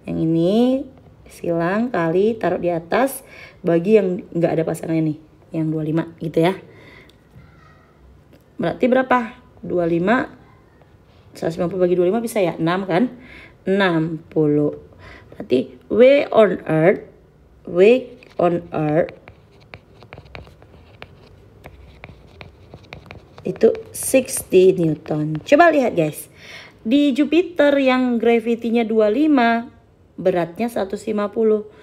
Yang ini silang kali taruh di atas bagi yang enggak ada pasangannya nih, yang 25 gitu ya. Berarti berapa? 25 150 bagi 25 bisa ya? 6 kan? 60. Berarti W on Earth itu 60 Newton. Coba lihat guys. Di Jupiter yang gravity-nya 25, beratnya 150.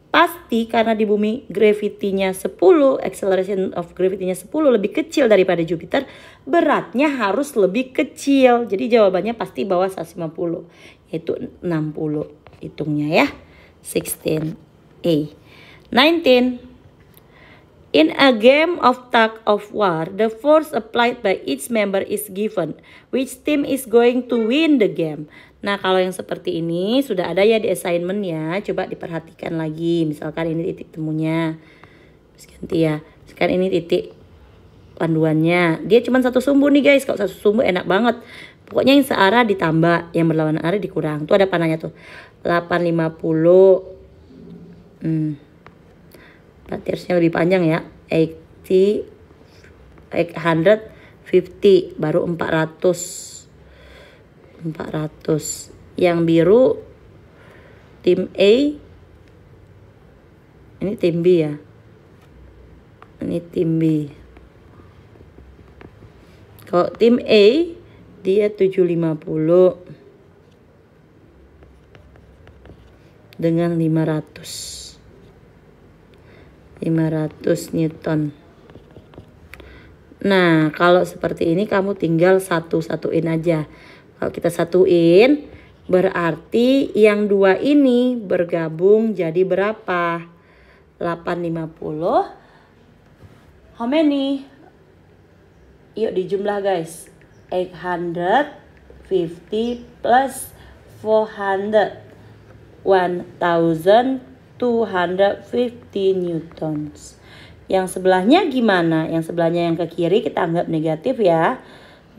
Pasti karena di bumi gravity-nya 10, acceleration of gravity-nya 10 lebih kecil daripada Jupiter, beratnya harus lebih kecil. Jadi jawabannya pasti bawah 150, yaitu 60. Hitungnya ya. 16A. 19. In a game of tug of war, the force applied by each member is given. Which team is going to win the game? Nah, kalau yang seperti ini sudah ada ya di assignment ya. Coba diperhatikan lagi. Misalkan ini titik temunya. Terus ganti ya. Sekarang ini titik panduannya. Dia cuma satu sumbu nih guys. Kalau satu sumbu enak banget. Pokoknya yang searah ditambah, yang berlawanan arah dikurang. Tuh ada panahnya tuh. 850. Berarti harusnya lebih panjang ya. 850 baru 400. Yang biru tim A. Ini tim B ya. Ini tim B. Kalau tim A dia 750 dengan 500 Newton. Nah, kalau seperti ini kamu tinggal satuin aja. Kalau kita satuin, berarti yang dua ini bergabung jadi berapa? 850. How many? Yuk dijumlah guys. 850 plus 400. 1250 newtons. Yang sebelahnya gimana? Yang sebelahnya yang ke kiri kita anggap negatif ya.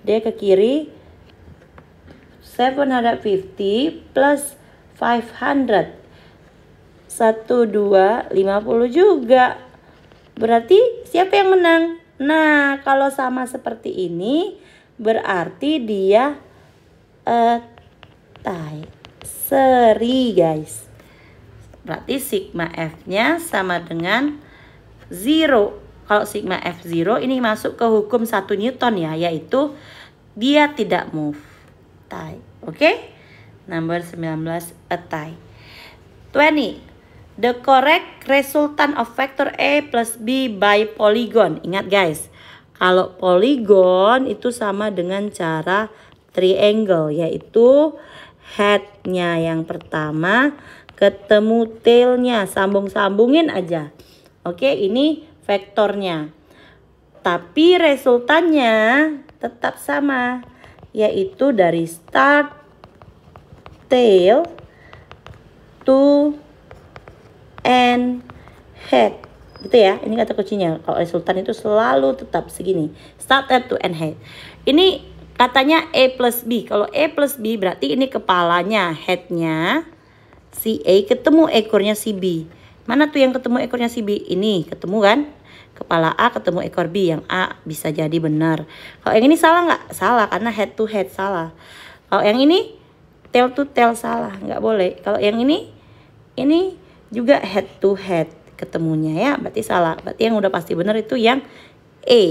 Dia ke kiri 750 plus 500. 1250 juga. Berarti siapa yang menang? Nah, kalau sama seperti ini berarti dia tie. Seri guys. Berarti sigma F-nya sama dengan 0. Kalau sigma F0 ini masuk ke hukum 1 Newton ya, yaitu dia tidak move. Tie. Oke? Number 19, a tie. 20. The correct resultant of vector A plus B by polygon. Ingat guys, kalau polygon itu sama dengan cara triangle, yaitu headnya yang pertama ketemu tailnya, sambung-sambungin aja. Oke, ini vektornya. Tapi resultannya tetap sama, yaitu dari start tail to end head. Gitu ya, ini kata kuncinya. Kalau resultan itu selalu tetap segini, start tail to end head. Ini katanya A plus B. Kalau A plus B berarti ini kepalanya, headnya si A ketemu ekornya si B. Mana tuh yang ketemu ekornya si B? Ini ketemu kan? Kepala A ketemu ekor B, yang A bisa jadi benar. Kalau yang ini salah nggak? Salah, karena head to head salah. Kalau yang ini tail to tail salah, nggak boleh. Kalau yang ini juga head to head ketemunya ya, berarti salah. Berarti yang udah pasti benar itu yang A.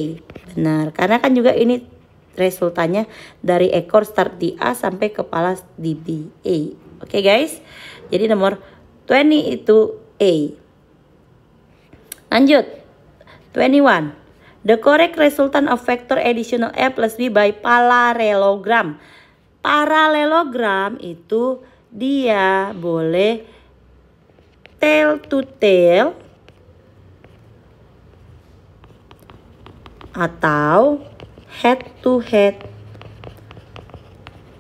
Benar, karena kan juga ini resultannya dari ekor start di A sampai kepala di B. A. Oke guys, jadi nomor 20 itu A. Lanjut. 21. The correct resultant of vector additional A plus B by parallelogram. Parallelogram itu dia boleh tail to tail atau head to head.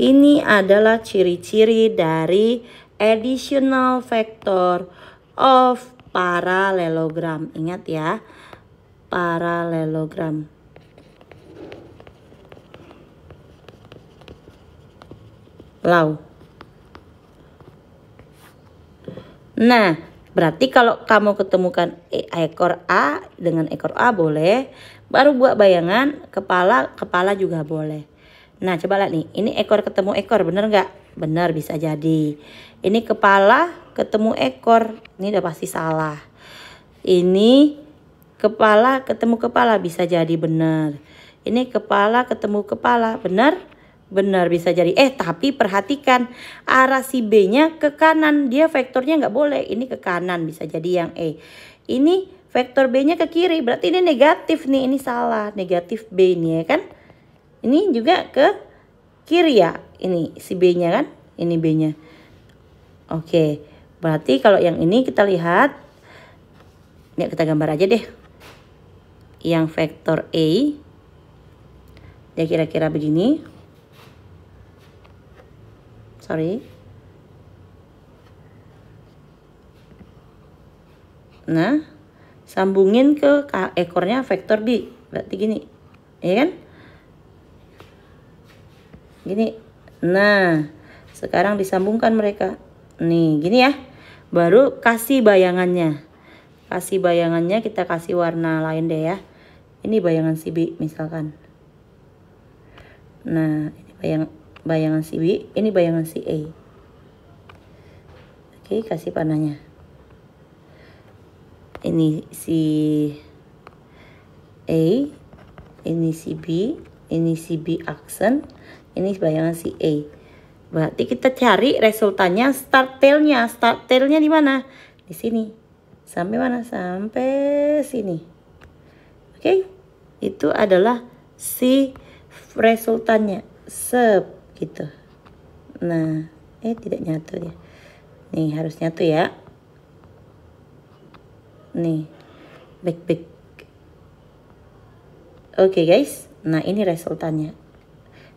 Ini adalah ciri-ciri dari additional vector of parallelogram. Ingat ya, parallelogram. Lau. Nah, berarti kalau kamu ketemukan ekor A dengan ekor A boleh. Baru buat bayangan kepala juga boleh. Nah, coba lihat nih. Ini ekor ketemu ekor, bener nggak? Bener, bisa jadi. Ini kepala ketemu ekor. Ini udah pasti salah. Ini kepala ketemu kepala, bisa jadi benar. Ini kepala ketemu kepala, benar? Benar, bisa jadi. Tapi perhatikan, arah si B-nya ke kanan. Dia vektornya nggak boleh. Ini ke kanan, bisa jadi yang E. Ini vektor B-nya ke kiri, berarti ini negatif nih. Ini salah, negatif B nih ya kan. Ini juga ke kiri ya. Ini si B-nya kan. Ini B-nya. Oke, berarti kalau yang ini kita lihat. Ya, kita gambar aja deh. Yang vektor A dia kira-kira begini. Sorry. Nah, sambungin ke ekornya vektor B, berarti gini, ya kan? Gini. Nah, sekarang disambungkan mereka. Nih, gini ya. Baru kasih bayangannya. Kasih bayangannya, kita kasih warna lain deh ya. Ini bayangan si B misalkan. Nah, ini bayangan si B, ini bayangan si A. Oke, kasih panahnya. Ini si A, ini si B, ini si B aksen, ini bayangan si A. Berarti kita cari resultannya start tailnya. Start tailnya di mana? Di sini. Sampai mana? Sampai sini. Oke, itu adalah si resultannya. Gitu. Nah, tidak nyatu ya. Nih, harus nyatu ya. Nih, back. Oke guys, nah ini resultannya.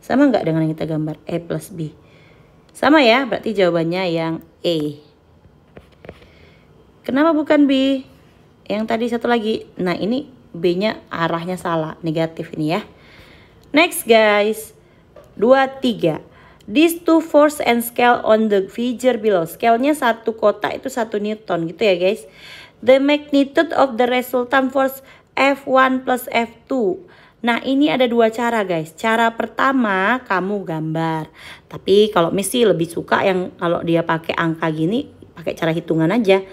Sama nggak dengan yang kita gambar? A plus B. Sama ya, berarti jawabannya yang A. Kenapa bukan B? Yang tadi satu lagi. Nah, ini B-nya arahnya salah, negatif ini ya. Next guys. 23. These two force and scale on the figure below. Scale-nya satu kotak itu 1 Newton gitu ya guys. The magnitude of the resultant force F1 plus F2. Nah, ini ada dua cara guys. Cara pertama kamu gambar. Tapi kalau Missy lebih suka yang kalau dia pakai angka gini, pakai cara hitungan aja.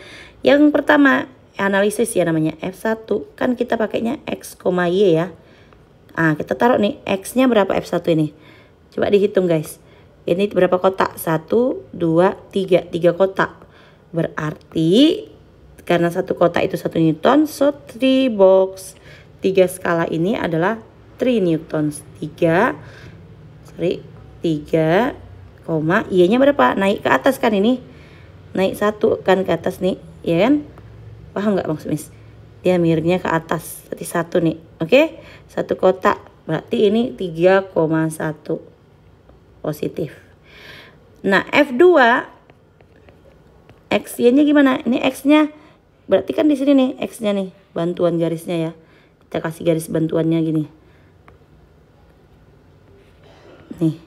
Yang pertama analisis ya namanya F1. Kan kita pakainya X, Y ya. Kita taruh nih X-nya berapa F1 ini. Coba dihitung guys. Ini berapa kotak? 1, 2, 3. 3 kotak. Berarti karena 1 kotak itu 1 Newton, so 3 box. 3 skala ini adalah 3 newtons. 3, Y-nya berapa? Naik ke atas kan ini? Naik 1 kan ke atas nih, ya kan? Paham nggak maksud Miss? Dia miringnya ke atas, berarti 1 nih. Oke, 1 kotak. Berarti ini 3,1 positif. Nah, F2 X-nya gimana? Ini X-nya berarti kan di sini nih X-nya nih, bantuan garisnya ya. Kita kasih garis bantuannya gini. Nih.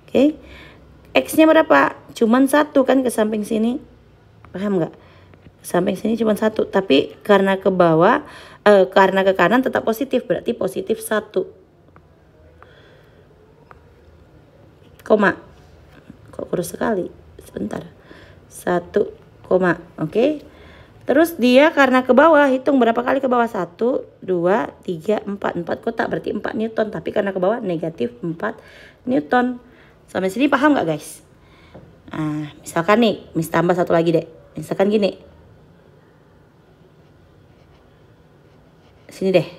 Oke. X-nya berapa? Cuman 1 kan ke samping sini. Paham nggak? Ke samping sini cuman 1, tapi karena ke bawah karena ke kanan tetap positif, berarti positif 1. Koma. Kok kurus sekali? Sebentar. 1, koma. Oke. Terus dia karena ke bawah, hitung berapa kali ke bawah? 1, 2, 3, 4. 4 kotak berarti 4 Newton. Tapi karena ke bawah negatif 4 Newton. Sampai sini paham nggak guys? Nah, misalkan nih, Miss tambah 1 lagi deh. Misalkan gini. Sini deh.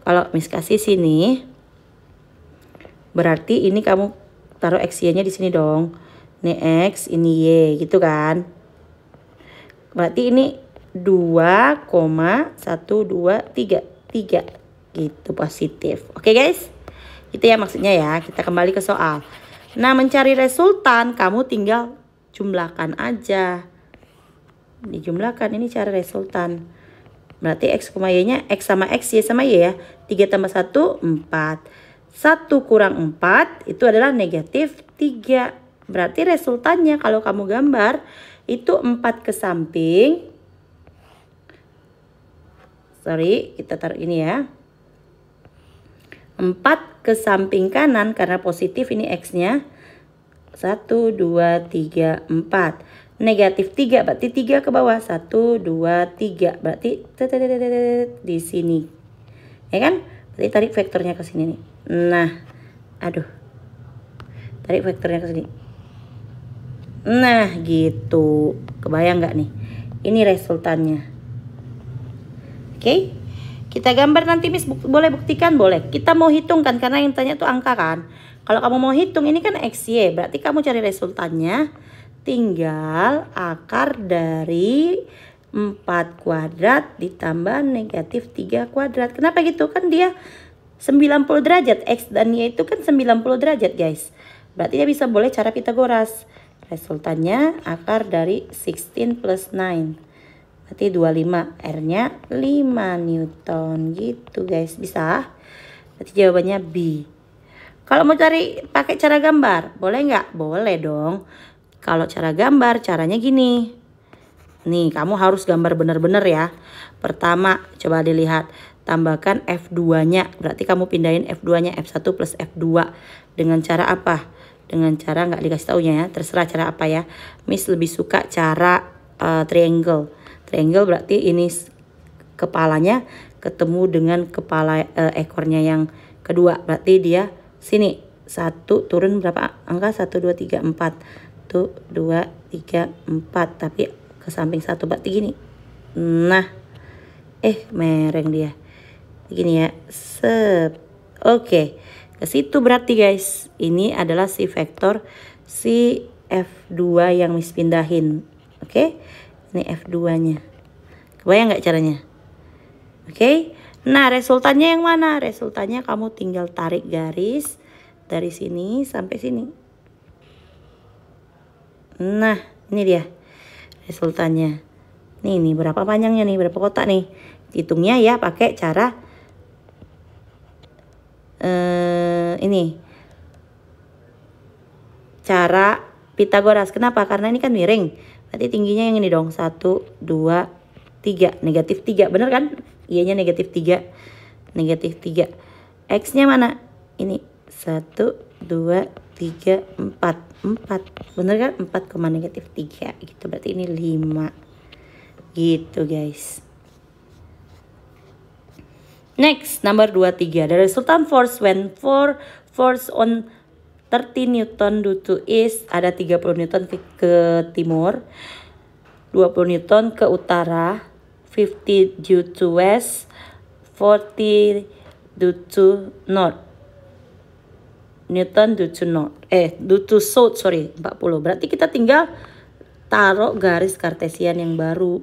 Kalau Miss kasih sini, berarti ini kamu taruh X-nya di sini dong. Ini X, ini Y, gitu kan? Berarti ini 2,123. 3 gitu positif. Oke guys? Itu ya maksudnya ya. Kita kembali ke soal. Nah, mencari resultan kamu tinggal jumlahkan aja. Dijumlahkan, ini cara resultan. Berarti X, Y-nya X sama X, Y sama Y ya. 3 tambah 1, 4. 1 kurang 4 itu adalah negatif 3. Berarti resultannya kalau kamu gambar itu 4 ke samping. Sorry, kita taruh ini ya. 4 ke samping kanan karena positif ini X-nya. 1, 2, 3, 4. Negatif 3 berarti 3 ke bawah. 1, 2, 3. Berarti di sini. Ya kan? Berarti tarik vektornya ke sini nih. Nah, aduh. Tarik vektornya ke sini. Nah, gitu. Kebayang nggak nih? Ini resultannya. Oke. Kita gambar nanti Miss boleh buktikan? Boleh. Kita mau hitung kan, karena yang tanya tuh angka kan. Kalau kamu mau hitung, ini kan XY. Berarti kamu cari resultannya. Tinggal akar dari 4 kuadrat ditambah negatif 3 kuadrat. Kenapa gitu? Kan dia 90 derajat. X dan Y itu kan 90 derajat guys. Berarti dia bisa boleh cara Pitagoras. Resultannya akar dari 16 plus 9. Berarti 25. R-nya 5 Newton. Gitu guys. Bisa? Berarti jawabannya B. Kalau mau cari pakai cara gambar, boleh nggak? Boleh dong. Kalau cara gambar, caranya gini. Nih, kamu harus gambar bener-bener ya. Pertama, coba dilihat. Tambahkan F2-nya. Berarti kamu pindahin F2-nya. F1 plus F2. Dengan cara apa? Dengan cara nggak dikasih taunya ya. Terserah cara apa ya. Miss lebih suka cara triangle. Triangle berarti ini kepalanya ketemu dengan kepala ekornya yang kedua. Berarti dia sini. 1 turun berapa angka? 1, 2, 3, 4. 1, 2, 3, 4. Tapi ke samping 1 berarti gini. Nah. Mereng dia. Begini ya. Sep. Oke. Ke situ berarti guys. Ini adalah si vektor si F2 yang Miss pindahin. Oke. Ini F2-nya. Kebayang nggak caranya? Oke. Nah, resultannya yang mana? Resultannya kamu tinggal tarik garis dari sini sampai sini. Nah, ini dia resultannya. Nih, berapa panjangnya nih? Berapa kotak nih? Hitungnya ya pakai cara ini. Cara Pitagoras. Kenapa? Karena ini kan miring. Berarti tingginya yang ini dong. 1, 2, 3. Negatif 3. Bener kan? Y-nya negatif 3. Negatif 3. X-nya mana? Ini. 1, 2, 3, 4. 4. Bener kan? 4, negatif 3. Gitu. Berarti ini 5. Gitu guys. Next, number 23. The resultant force when force on 30 Newton due to east, ada 30 Newton ke timur, 20 Newton ke utara, 50 due to west, 40 due to north. Newton due to south, 40. Berarti kita tinggal taruh garis kartesian yang baru.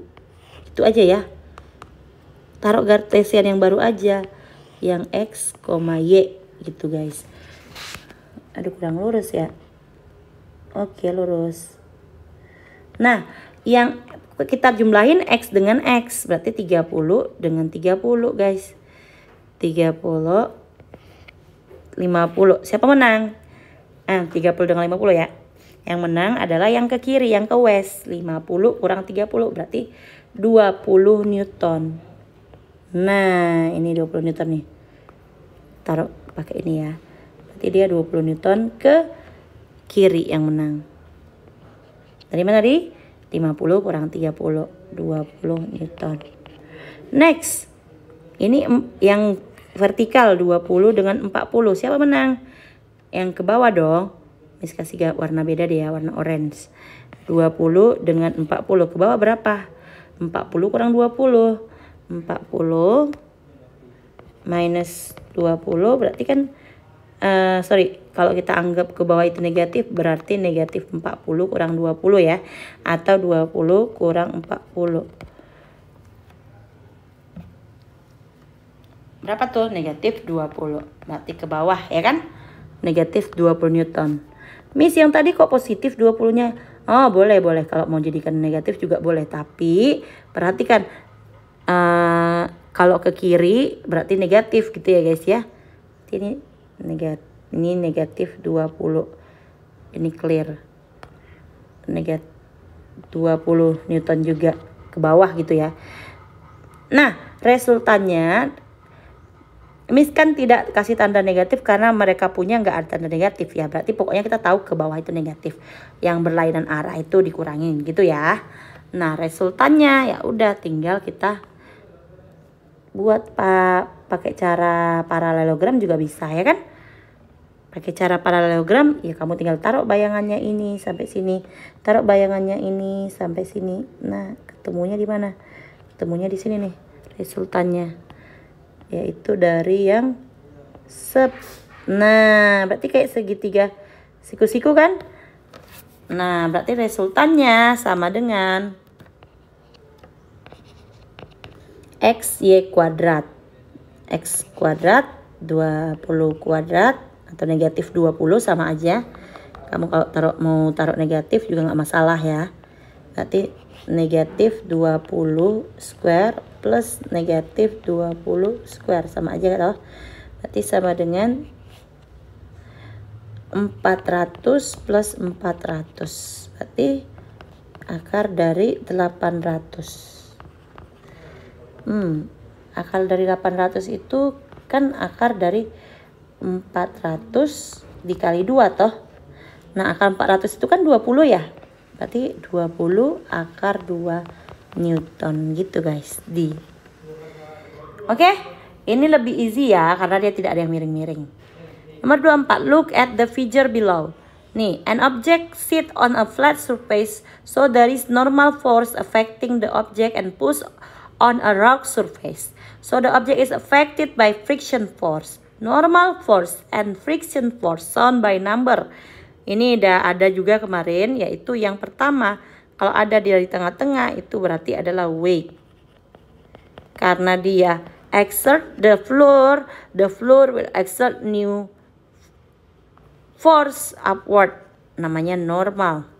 Itu aja ya. Taruh kartesian yang baru aja. Yang X, Y gitu guys. Aduh kurang lurus ya. Oke lurus. Nah yang kita jumlahin X dengan X. Berarti 30 dengan 30 guys. 30 50. Siapa menang? 30 dengan 50 ya. Yang menang adalah yang ke kiri, yang ke west. 50 kurang 30 berarti 20 Newton. Nah, ini 20 Newton nih. Taruh pakai ini ya. Berarti dia 20 Newton ke kiri yang menang. Dari mana tadi? 50 kurang 30, 20 Newton. Next. Ini yang vertikal 20 dengan 40. Siapa menang? Yang ke bawah dong. Miss kasih warna beda deh ya, warna orange. 20 dengan 40. Ke bawah berapa? 40 kurang 20. 40 minus 20 berarti kan kalau kita anggap ke bawah itu negatif, berarti negatif 40 kurang 20 ya. Atau 20 kurang 40. Berapa tuh? Negatif 20. Berarti ke bawah ya kan? Negatif 20 Newton. Miss yang tadi kok positif 20-nya? Oh boleh. Kalau mau jadikan negatif juga boleh. Tapi perhatikan. Kalau ke kiri berarti negatif gitu ya guys ya. Ini negatif 20. Ini clear. Negatif 20 Newton juga ke bawah gitu ya. Nah resultannya Miss kan tidak kasih tanda negatif karena mereka punya nggak ada tanda negatif ya. Berarti pokoknya kita tahu ke bawah itu negatif. Yang berlainan arah itu dikurangin gitu ya. Nah resultannya ya udah tinggal kita buat pakai cara paralelogram juga bisa ya kan. Pakai cara paralelogram ya kamu tinggal taruh bayangannya ini sampai sini. Taruh bayangannya ini sampai sini. Nah ketemunya di mana? Ketemunya di sini nih resultannya. Yaitu dari yang nah berarti kayak segitiga siku-siku kan. Nah berarti resultannya sama dengan XY kuadrat. X kuadrat 20 kuadrat atau negatif 20 sama aja. Kamu kalau mau taruh negatif juga nggak masalah ya. Berarti negatif 20 square plus negatif 20 square sama aja kan? Berarti sama dengan 400 plus 400. Berarti akar dari 800. Akar dari 800 itu kan akar dari 400 dikali 2 toh. Nah akar 400 itu kan 20 ya. Berarti 20 akar 2 Newton gitu guys. Oke, ini lebih easy ya karena dia tidak ada yang miring-miring. Nomor 24, look at the figure below. Nih, an object sit on a flat surface, so there is normal force affecting the object and push on a rock surface. So the object is affected by friction force. Normal force and friction force shown by number. Ini udah ada juga kemarin, yaitu yang pertama. Kalau ada di tengah-tengah itu berarti adalah weight. Karena dia exert the floor will exert new force upward. Namanya normal.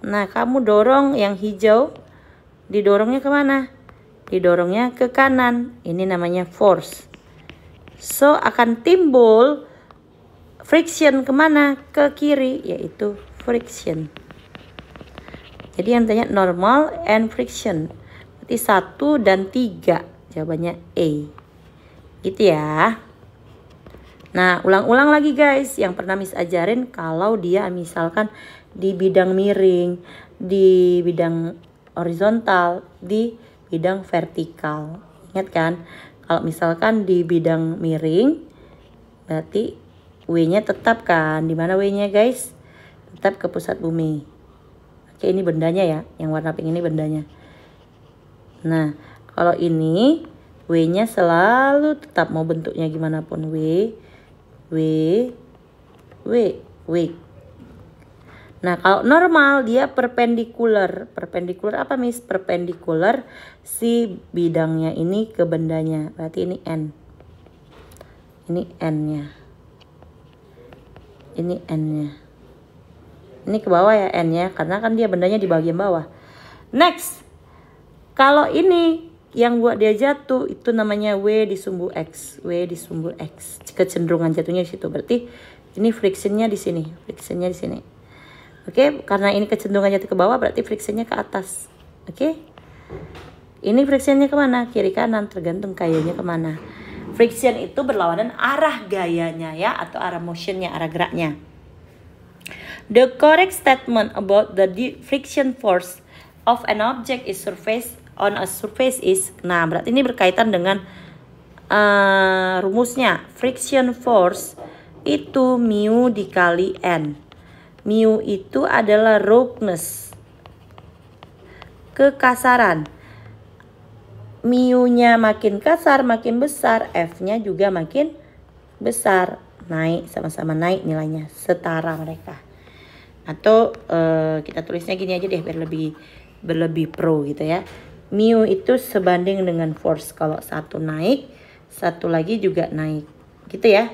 Nah, kamu dorong yang hijau, didorongnya kemana? Didorongnya ke kanan. Ini namanya force. So, akan timbul friction kemana? Ke kiri, yaitu friction. Jadi yang tanya normal and friction. Berarti 1 dan 3. Jawabannya A. Gitu ya. Nah, ulang-ulang lagi guys. Yang pernah Miss ajarin kalau dia misalkan di bidang miring, di bidang horizontal, di bidang vertikal. Ingat kan? Kalau misalkan di bidang miring, berarti W-nya tetap kan. Di mana W-nya guys? Tetap ke pusat bumi. Oke, ini bendanya ya. Yang warna pink ini bendanya. Nah, kalau ini W-nya selalu tetap, mau bentuknya gimana pun. W. Nah, kalau normal dia perpendikular. Perpendikular apa, Miss? Perpendikular si bidangnya ini ke bendanya. Berarti ini N. Ini N-nya. Ini N-nya. Ini ke bawah ya N-nya, karena kan dia bendanya di bagian bawah. Next. Kalau ini yang buat dia jatuh itu namanya W di sumbu X. W di sumbu X. Kecenderungan jatuhnya di situ. Berarti ini frictionnya di sini. Frictionnya di sini. Oke, karena ini kecenderungan jatuh ke bawah, berarti frictionnya ke atas. Oke. Ini frictionnya kemana? Kiri kanan, tergantung kayunya kemana. Friction itu berlawanan arah gayanya ya, atau arah motionnya, arah geraknya. The correct statement about the friction force of an object is surface on a surface is. Nah, berarti ini berkaitan dengan rumusnya. Friction force itu mu dikali N. Mu itu adalah roughness, kekasaran. Mu-nya makin kasar, makin besar, F-nya juga makin besar. Naik, sama-sama naik nilainya, setara mereka. Atau kita tulisnya gini aja deh, biar lebih pro gitu ya. Mu itu sebanding dengan force. Kalau satu naik, satu lagi juga naik. Gitu ya.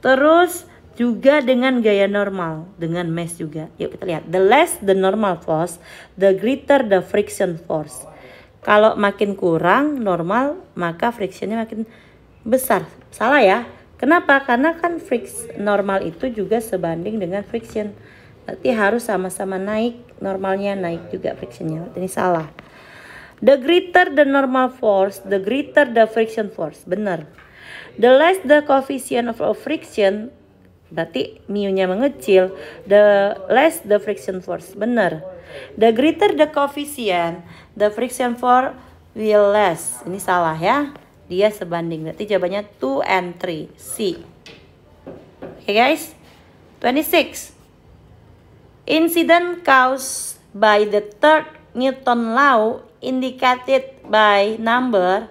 Terus juga dengan gaya normal, dengan mass juga. Yuk kita lihat. The less the normal force, the greater the friction force. Kalau makin kurang normal, maka frictionnya makin besar. Salah ya. Kenapa? Karena kan normal itu juga sebanding dengan friction. Berarti harus sama-sama naik. Normalnya naik juga frictionnya. Ini salah. The greater the normal force, the greater the friction force. Benar. The less the coefficient of friction, berarti mu-nya mengecil, the less the friction force. Benar. The greater the coefficient, the friction force will less. Ini salah ya. Dia sebanding. Berarti jawabannya 2 and 3. C. Oke guys. 26. Incident caused by the third Newton law indicated by number.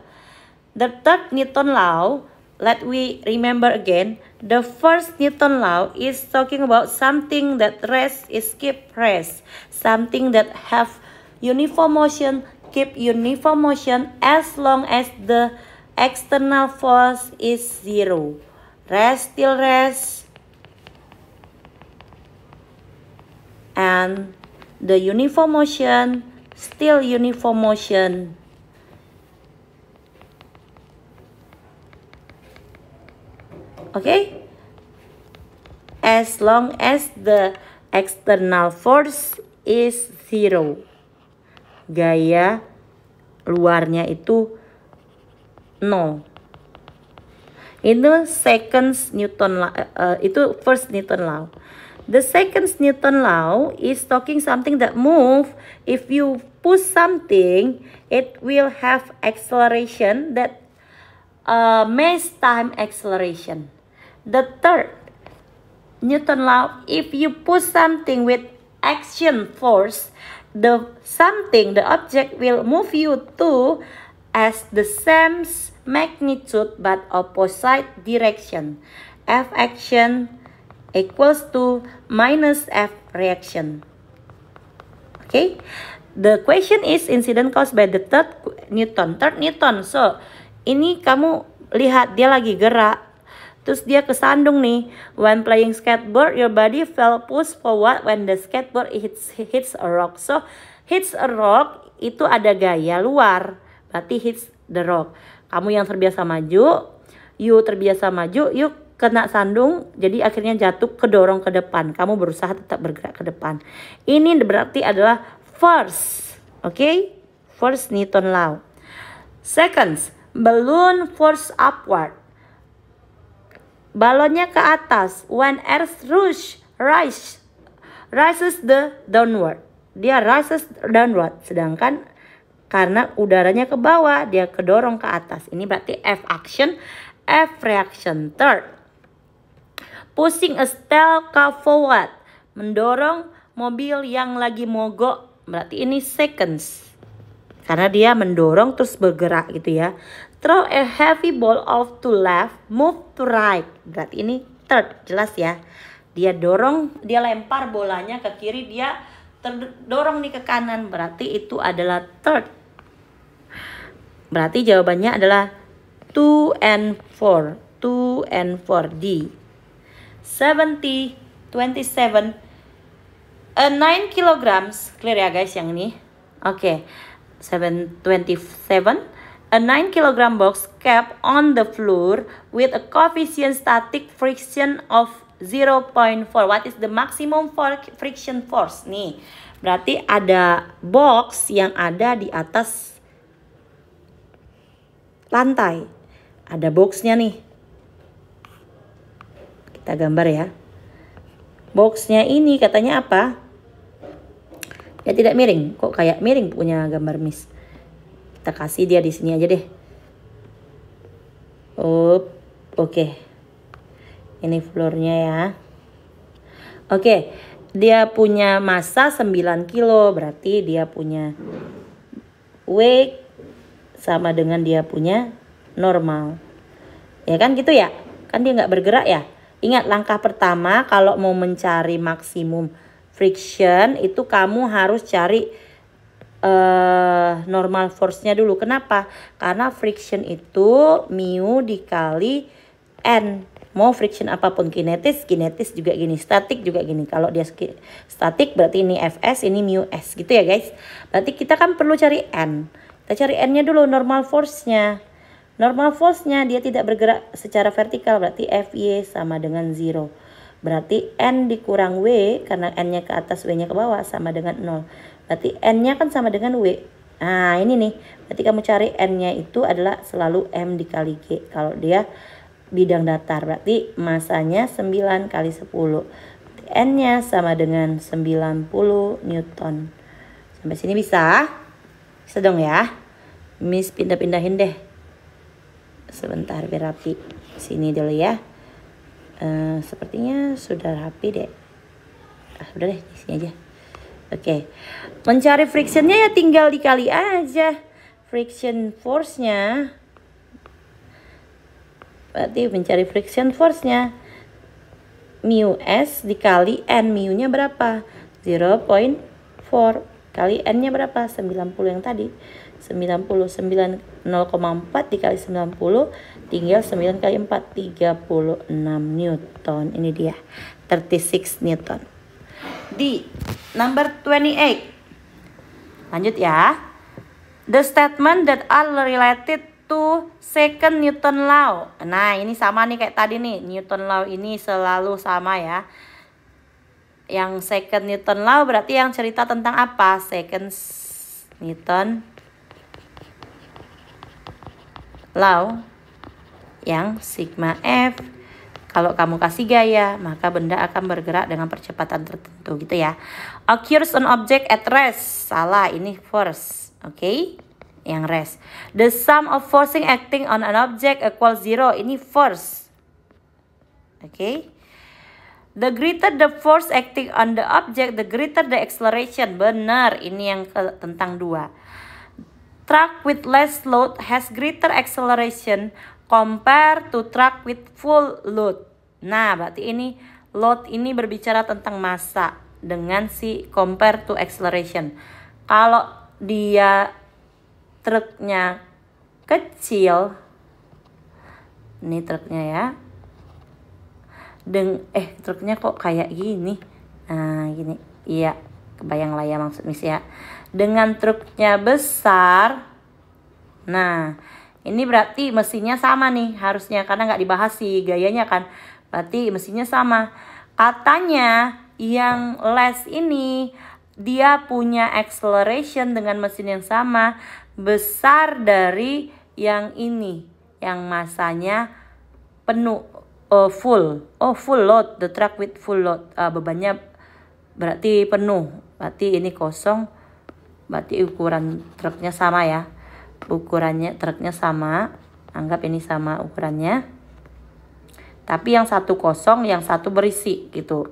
The third Newton law, let we remember again. The first Newton law is talking about something that rest is keep rest. Something that have uniform motion keep uniform motion as long as the external force is 0. Rest still rest. And the uniform motion still uniform motion. Okay? As long as the external force is 0. Gaya luarnya itu 0. Itu first Newton law. The second Newton law is talking something that move. If you push something, it will have acceleration, that mass time acceleration. The third Newton law, if you push something with action force, the object will move you to as the same magnitude but opposite direction. F action equals to minus F reaction. Okay, the question is incident caused by the third Newton. So ini kamu lihat dia lagi gerak, terus dia kesandung nih. When playing skateboard, your body fell push forward when the skateboard hits a rock. So hits a rock itu ada gaya luar, berarti hits the rock. Kamu yang terbiasa maju, yuk kena sandung, jadi akhirnya jatuh, kedorong ke depan. Kamu berusaha tetap bergerak ke depan. Ini berarti adalah first, okay? First Newton law. Second, balloon force upward. Balonnya ke atas. When air rises the downward. Dia rises downward. Sedangkan karena udaranya ke bawah, dia kedorong ke atas. Ini berarti F action, F reaction. Third, pushing a steel car forward, mendorong mobil yang lagi mogok, berarti ini seconds. Karena dia mendorong terus bergerak gitu ya. Throw a heavy ball off to left, move to right. Berarti ini third, jelas ya. Dia dorong, dia lempar bolanya ke kiri, dia terdorong nih ke kanan. Berarti itu adalah third. Berarti jawabannya adalah 2 and 4. 2 and 4 D. 27. A 9 kilograms. Clear ya guys yang ini. Oke. 727. A 9 kilogram box kept on the floor with a coefficient static friction of 0.4. What is the maximum friction force? Nih, berarti ada box yang ada di atas lantai. Ada boxnya nih. Kita gambar ya. Boxnya ini katanya apa? Ya tidak miring. Kok kayak miring punya gambar Miss? Kita kasih dia di sini aja deh. Oke. Ini floornya ya. Oke, dia punya massa 9 kilo. Berarti dia punya weight sama dengan dia punya normal. Ya kan gitu ya? Kan dia nggak bergerak ya? Ingat langkah pertama kalau mau mencari maksimum friction itu kamu harus cari normal force-nya dulu. Kenapa? Karena friction itu mu dikali N. Mau friction apapun, kinetis juga gini, statik juga gini. Kalau dia statik berarti ini Fs, ini mu S gitu ya guys. Berarti kita kan perlu cari N. Kita cari N-nya dulu, normal force-nya. Normal force-nya dia tidak bergerak secara vertikal, berarti Fy sama dengan 0. Berarti N dikurang W, karena N-nya ke atas, W-nya ke bawah, sama dengan 0. Berarti N-nya kan sama dengan W. Nah ini nih, berarti kamu cari N-nya itu adalah selalu M dikali G. Kalau dia bidang datar, berarti masanya 9 kali 10. N-nya sama dengan 90 Newton. Sampai sini bisa? Bisa dong ya? Miss pindah-pindahin deh. Sebentar biar rapi. Sini dulu ya. Sepertinya sudah rapi deh. Udah deh, di sini aja. Oke. Mencari frictionnya ya tinggal dikali aja. Friction force-nya. Berarti mencari friction force-nya mu S dikali N. Mu-nya berapa? 0.4 kali N-nya berapa? 90 yang tadi. 0,4 dikali 90 tinggal 9 kali 4 36 Newton. Ini dia 36 Newton. D. Number 28. Lanjut ya. The statement that are related to second Newton law. Nah ini sama nih kayak tadi nih. Newton law ini selalu sama ya. Yang second Newton law berarti yang cerita tentang apa? Second Newton law yang sigma F. Kalau kamu kasih gaya, maka benda akan bergerak dengan percepatan tertentu gitu ya. Occurs an object at rest. Salah, ini force. Oke. Yang rest. The sum of forcing acting on an object equals 0. Ini force. Oke. The greater the force acting on the object, the greater the acceleration. Benar, ini yang tentang 2. Truck with less load has greater acceleration compared to truck with full load. Nah, berarti ini load ini berbicara tentang massa dengan si compare to acceleration. Kalau dia truknya kecil, ini truknya ya. Truknya kok kayak gini. Nah, gini. Iya, kebayang lah ya maksud Miss ya. Dengan truknya besar. Nah, ini berarti mesinnya sama nih harusnya, karena nggak dibahas sih gayanya kan. Berarti mesinnya sama. Katanya yang less ini dia punya acceleration dengan mesin yang sama besar dari yang ini, yang masanya penuh, full load, the truck with full load, bebannya berarti penuh, berarti ini kosong, Berarti ukuran truknya sama ya. Ukurannya truknya sama. Anggap ini sama ukurannya. Tapi yang satu kosong, yang satu berisi gitu.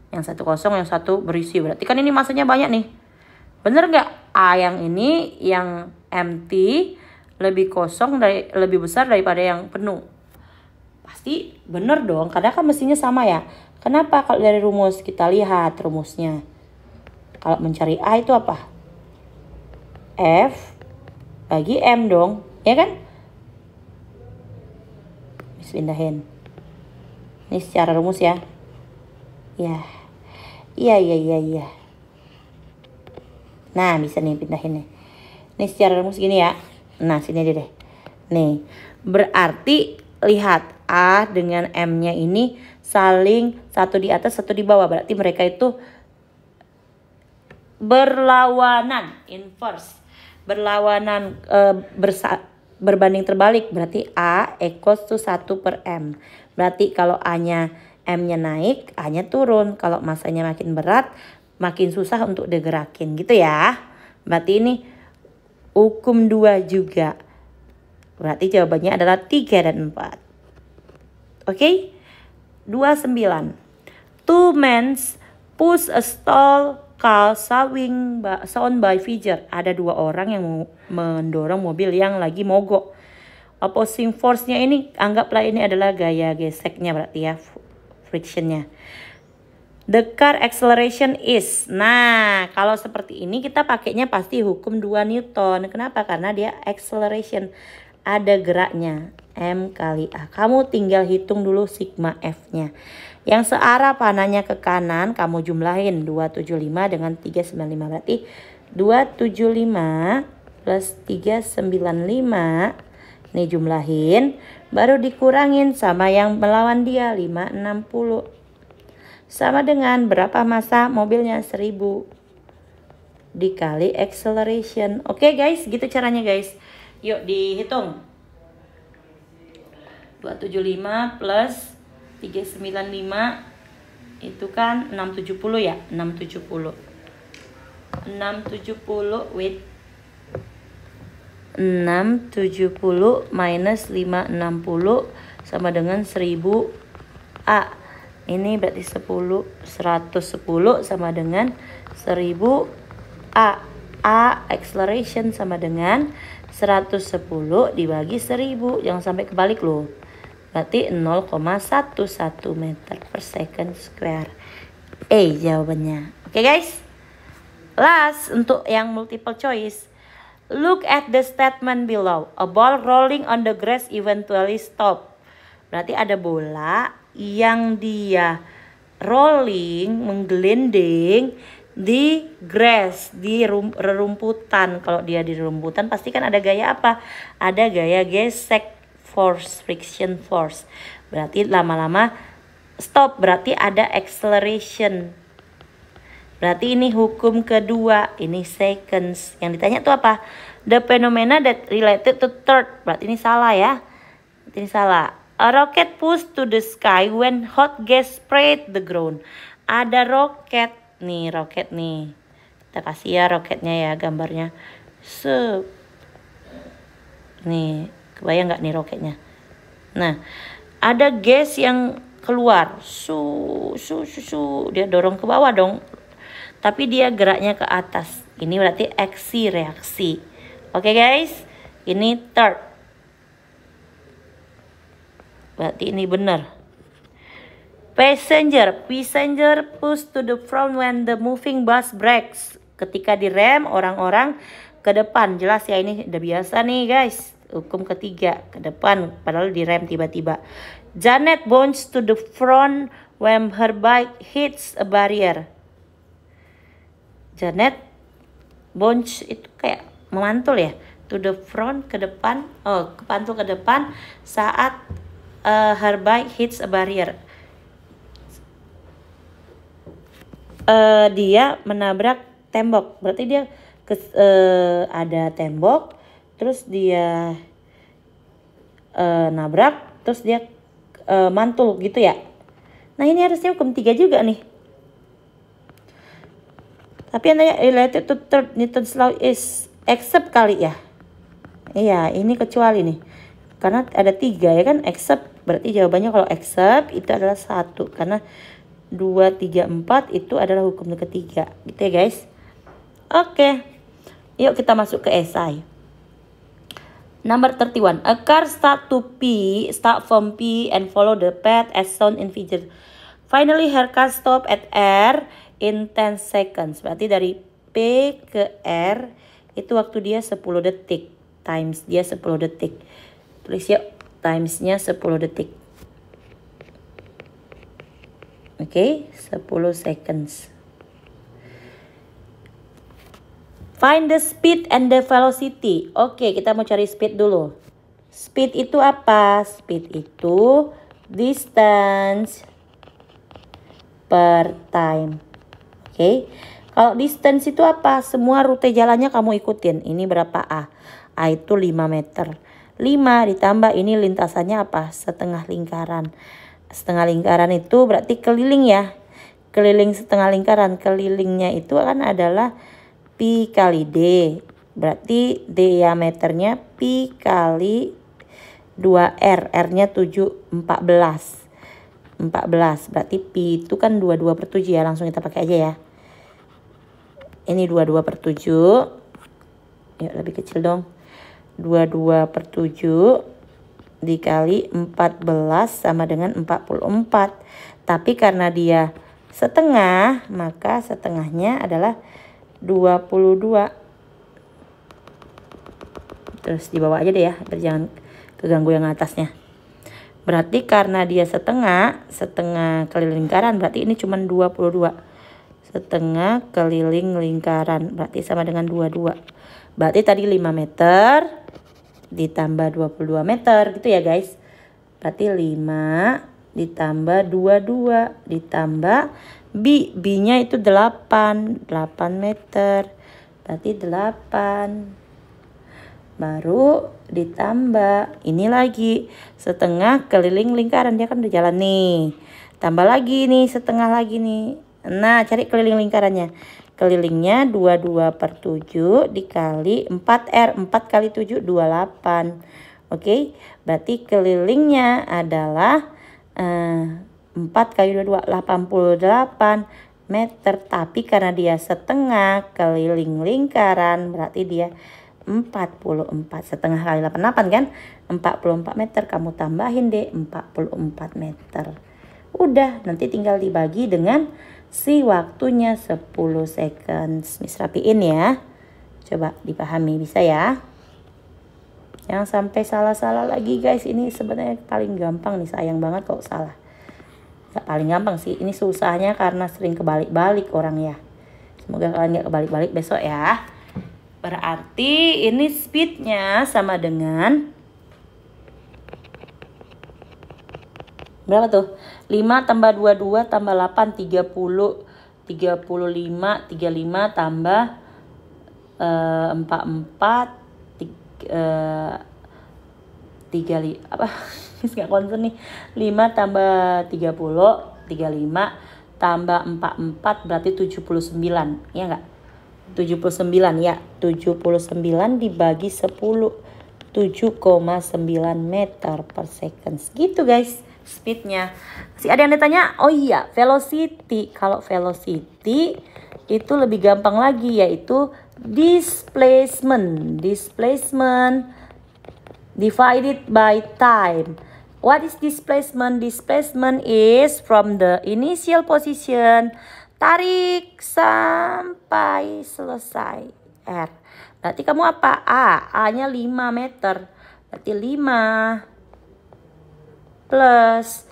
Yang satu kosong, yang satu berisi. Berarti kan ini masanya banyak nih. Bener nggak? A yang ini, yang empty lebih kosong lebih besar daripada yang penuh. Pasti bener dong. Karena kan mesinnya sama ya. Kenapa? Kalau dari rumus kita lihat rumusnya. Kalau mencari A itu apa? F bagi M dong, ya kan? Pindahin. Ini secara rumus ya. Ya. Iya. Nah, bisa nih pindahin nih. Ini secara rumus gini ya. Nah, sini deh. Nih, berarti lihat A dengan M-nya ini saling satu di atas, satu di bawah. Berarti mereka itu berlawanan, inverse. Berlawanan, berbanding terbalik. Berarti A equals to 1 per M. Berarti kalau A-nya, M-nya naik, A-nya turun. Kalau masanya makin berat, makin susah untuk digerakin gitu ya. Berarti ini hukum 2 juga. Berarti jawabannya adalah 3 dan 4. Oke? 29. Two men push a stall car sound by figure. Ada 2 orang yang mendorong mobil yang lagi mogok. Opposing force-nya ini anggaplah ini adalah gaya geseknya berarti ya, frictionnya. The car acceleration is. Nah, kalau seperti ini kita pakainya pasti hukum 2 Newton. Kenapa? Karena dia acceleration. Ada geraknya. M kali A. Kamu tinggal hitung dulu sigma F-nya. Yang searah panahnya ke kanan, kamu jumlahin 275 dengan 395. Berarti 275 plus 395. Nih jumlahin. Baru dikurangin sama yang melawan dia, 560. Sama dengan berapa massa mobilnya? 1000 dikali acceleration. Oke guys, gitu caranya guys. Yuk dihitung. 275 plus 395 itu kan 670 ya? 670 wait. 670 minus 560 sama dengan 1000 A. Ini berarti 110 sama dengan 1000 A. A acceleration sama dengan 110 dibagi 1000. Jangan sampai kebalik loh. Berarti 0,11 meter per second square. Jawabannya. Oke guys. Last untuk yang multiple choice. Look at the statement below. A ball rolling on the grass eventually stop. Berarti ada bola yang dia rolling, menggelinding di grass, di rerumputan. Kalau dia di rerumputan pasti kan ada gaya apa? Ada gaya gesek force, friction force. Berarti lama-lama stop, berarti ada acceleration. Berarti ini hukum kedua, ini seconds. Yang ditanya tuh apa? The phenomena that related to third. Berarti ini salah ya. Ini salah. A rocket pushed to the sky when hot gas sprayed the ground. Ada roket nih, Kita kasih ya roketnya ya gambarnya. Nih, kebayang nggak nih roketnya? Nah, ada gas yang keluar. Dia dorong ke bawah dong. Tapi dia geraknya ke atas. Ini berarti aksi reaksi. Oke guys, ini third. Berarti ini benar. Passenger push to the front when the moving bus brakes. Ketika direm orang-orang ke depan. Jelas ya, ini udah biasa nih guys. Hukum ketiga, ke depan padahal direm tiba-tiba. Janet bounces to the front when her bike hits a barrier. Janet bounce itu kayak memantul ya. To the front, ke depan. Kepantul ke depan saat her bike hits a barrier. Dia menabrak tembok. Berarti dia ada tembok, terus dia nabrak, terus dia mantul gitu ya. Nah ini harusnya hukum 3 juga nih. Tapi yang tanya related to third Newton's law is except kali ya. Iya, ini kecuali nih. Karena ada 3 ya kan, except. Berarti jawabannya kalau except itu adalah 1. Karena 2, 3, 4 itu adalah hukum ketiga. Gitu ya guys. Oke. Yuk kita masuk ke esai. Number 31. A car start from P and follow the path as shown in figure. Finally her car stop at R in 10 seconds. Berarti dari P ke R itu waktu dia 10 detik. Times dia 10 detik. Tulis yuk, timesnya 10 detik. Oke, 10 seconds. Find the speed and the velocity. Oke, kita mau cari speed dulu. Speed itu apa? Speed itu distance per time. Oke. Kalau distance itu apa? Semua rute jalannya kamu ikutin. Ini berapa A? A itu 5 meter. 5 ditambah ini lintasannya apa? Setengah lingkaran. Setengah lingkaran itu berarti keliling ya. Keliling setengah lingkaran. Kelilingnya itu kan adalah Pi kali D. Berarti diameternya Pi kali 2R. R-nya 7, 14. 14. Berarti Pi itu kan 22/7 ya. Langsung kita pakai aja ya. Ini 22/7. Yuk lebih kecil dong. 22/7 dikali 14 sama dengan 44. Tapi karena dia setengah, maka setengahnya adalah 22. Terus di bawah aja deh ya, biar jangan keganggu yang atasnya. Berarti karena dia setengah keliling lingkaran, berarti ini cuma 22. Setengah keliling lingkaran, berarti sama dengan 22. Berarti tadi 5 meter ditambah 22 meter gitu ya guys. Berarti 5 ditambah 22 ditambah B-nya itu 8 meter. Berarti 8. Baru ditambah ini lagi setengah keliling lingkaran, dia kan udah jalan nih. Tambah lagi nih setengah lagi nih. Nah, cari keliling lingkarannya. Kelilingnya 22/7 dikali 4R. 4 kali 7 28. Oke, berarti kelilingnya adalah 4 kali 22 88 meter. Tapi karena dia setengah keliling lingkaran, berarti dia 44. Setengah kali 88 kan 44 meter. Kamu tambahin deh 44 meter. Udah, nanti tinggal dibagi dengan si waktunya 10 seconds. Miss rapiin ya. Coba dipahami, bisa ya. Jangan sampai salah-salah lagi guys. Ini sebenarnya paling gampang nih. Sayang banget kalau salah. Gak paling gampang sih. Ini susahnya karena sering kebalik-balik orang ya. Semoga kalian gak kebalik-balik besok ya. Berarti ini speednya sama dengan berapa tuh? 5 tambah 22 tambah 8 30. 35 tambah 44 35 apa? Nggak konsen nih. 5 tambah 30 35 tambah 44 berarti 79. Ya enggak? 79 ya. 79 dibagi 10 7,9 meter per second. Gitu guys speednya. Masih ada yang ditanya? Oh iya, velocity. Kalau velocity itu lebih gampang lagi, yaitu displacement. Displacement divided by time. What is displacement? Displacement is from the initial position, tarik sampai selesai R. Berarti kamu apa? A-nya 5 meter. Berarti 5 plus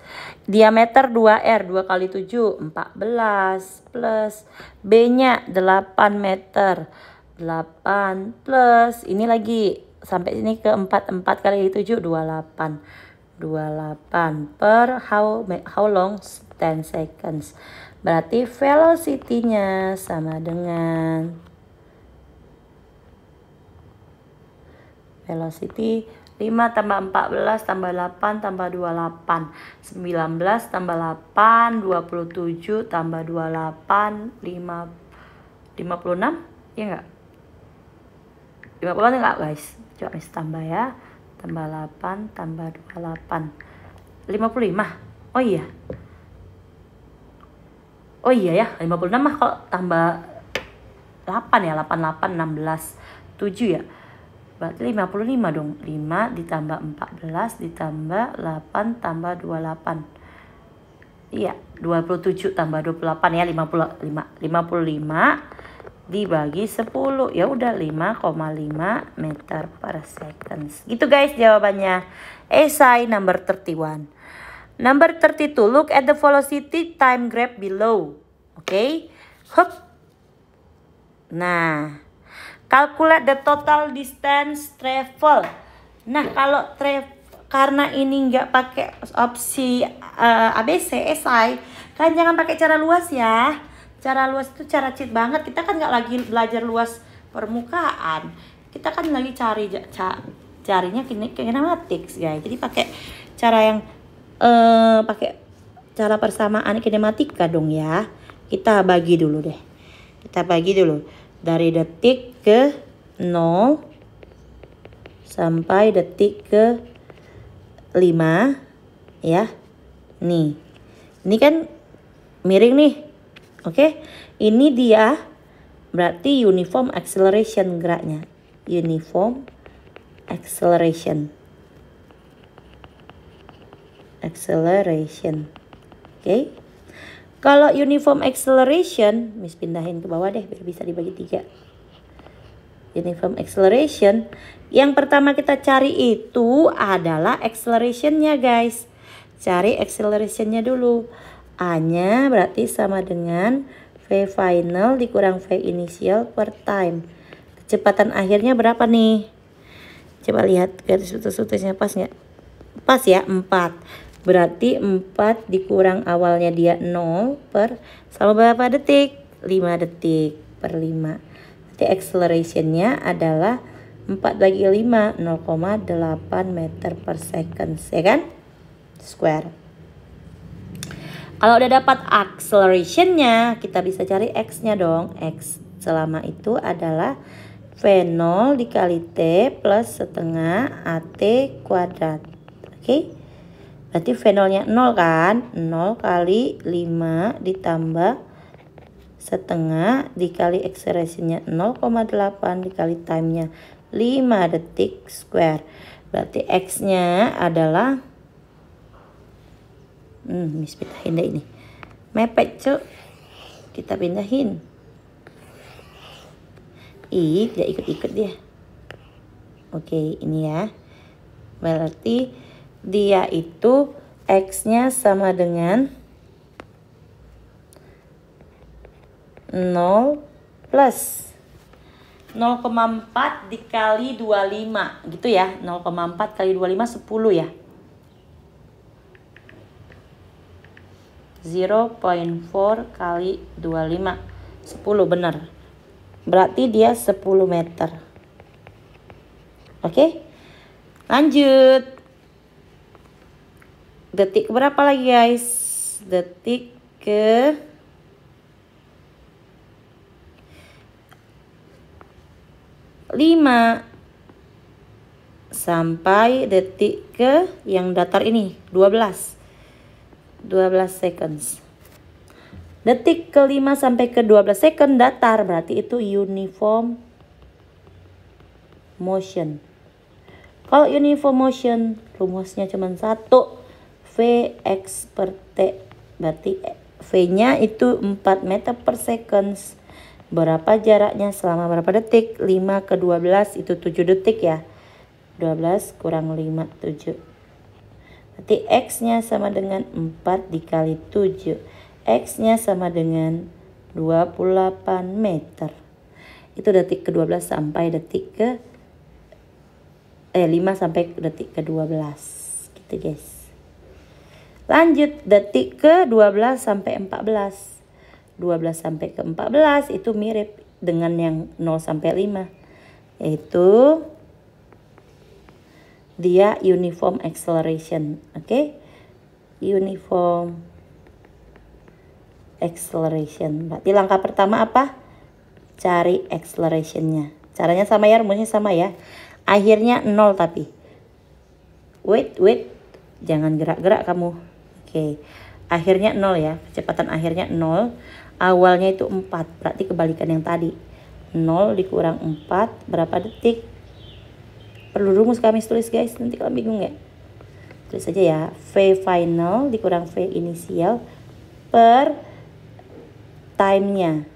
diameter 2R, 2 kali 7 14 plus B-nya 8 meter. 8 plus ini lagi sampai ini ke 4 kali 7 28 per how long? 10 seconds. Berarti velocity-nya sama dengan velocity 5 tambah 14 tambah 8 tambah 28 19 tambah 8 27 tambah 28 50 56 ya enggak? 50 enggak guys? Coba Miss tambah ya. Tambah 8 tambah 28. 55. Oh iya. Oh iya ya, 56 mah kalau tambah 8 ya, 88 16 7 ya. Berarti 55 dong. 5 ditambah 14 ditambah 8 tambah 28. Iya, 27 tambah 28 ya, 55. 55 dibagi 10. Ya udah 5,5 meter per second. Gitu guys jawabannya. Essay number 31. Number 32, look at the velocity time graph below. Oke. Hup. Nah, calculate the total distance travel. Nah, kalau karena ini nggak pakai opsi ABC, esai, kan jangan pakai cara luas ya. Cara luas itu cara cheat banget. Kita kan nggak lagi belajar luas permukaan. Kita kan lagi carinya kinematics guys. Jadi pakai cara yang pakai cara persamaan kinematika dong ya. Kita bagi dulu deh. Kita bagi dulu dari detik ke 0 sampai detik ke 5 ya. Nih. Ini kan miring nih. Oke. Ini dia berarti uniform acceleration geraknya. Uniform acceleration. Oke. Kalau uniform acceleration, Miss pindahin ke bawah deh biar bisa dibagi 3. Uniform acceleration, yang pertama kita cari itu adalah accelerationnya guys. Cari accelerationnya dulu. A-nya berarti sama dengan V final dikurang V initial per time. Kecepatan akhirnya berapa nih? Coba lihat garis putus-putusnya pas nggak? Pas ya, 4. Berarti 4 dikurang awalnya dia 0 per sama berapa detik? 5 detik per 5. Berarti accelerationnya adalah 4 bagi 5, 0,8 meter per second, ya kan? Square. Kalau udah dapat accelerationnya, kita bisa cari X-nya dong. X selama itu adalah V0 dikali T plus setengah AT kuadrat. Oke? Berarti V0-nya 0 kan? 0 kali 5 ditambah setengah dikali acceleration-nya 0,8 dikali time-nya 5 detik square. Berarti X-nya adalah Miss pindahin deh ini. Mepet cuk. Kita pindahin. Tidak ikut-ikut dia. Oke, ini ya. Berarti dia itu X-nya sama dengan 0 plus 0,4 dikali 25 gitu ya. 0,4 kali 25 10 ya. 0,4 kali 25 10 benar. Berarti dia 10 meter. Oke. Lanjut. Detik berapa lagi guys? Detik ke 5 sampai detik ke yang datar ini 12 seconds. Detik ke 5 sampai ke 12 second datar, berarti itu uniform motion. Kalau uniform motion rumusnya cuma satu, Vx per T. Berarti V-nya itu 4 meter per second. Berapa jaraknya selama berapa detik? 5 ke 12 itu 7 detik ya. 12 kurang 5, 7. Berarti X-nya sama dengan 4 dikali 7. X-nya sama dengan 28 meter. Itu detik ke 12 sampai detik ke 5 sampai detik ke 12. Gitu guys. Lanjut detik ke 12 sampai 14. 12 sampai ke 14 itu mirip dengan yang 0 sampai 5. Yaitu dia uniform acceleration. Oke. Uniform acceleration. Berarti langkah pertama apa? cari acceleration-nya. Caranya sama ya, rumusnya sama ya. Akhirnya 0 tapi. Wait. Jangan gerak-gerak kamu. Oke. Akhirnya 0 ya. Kecepatan akhirnya 0. Awalnya itu 4. Berarti kebalikan yang tadi. 0 dikurang 4. Berapa detik? Perlu rumus kami tulis guys. Nanti kalian bingung ya. Tulis saja ya. V final dikurang V inisial per time-nya.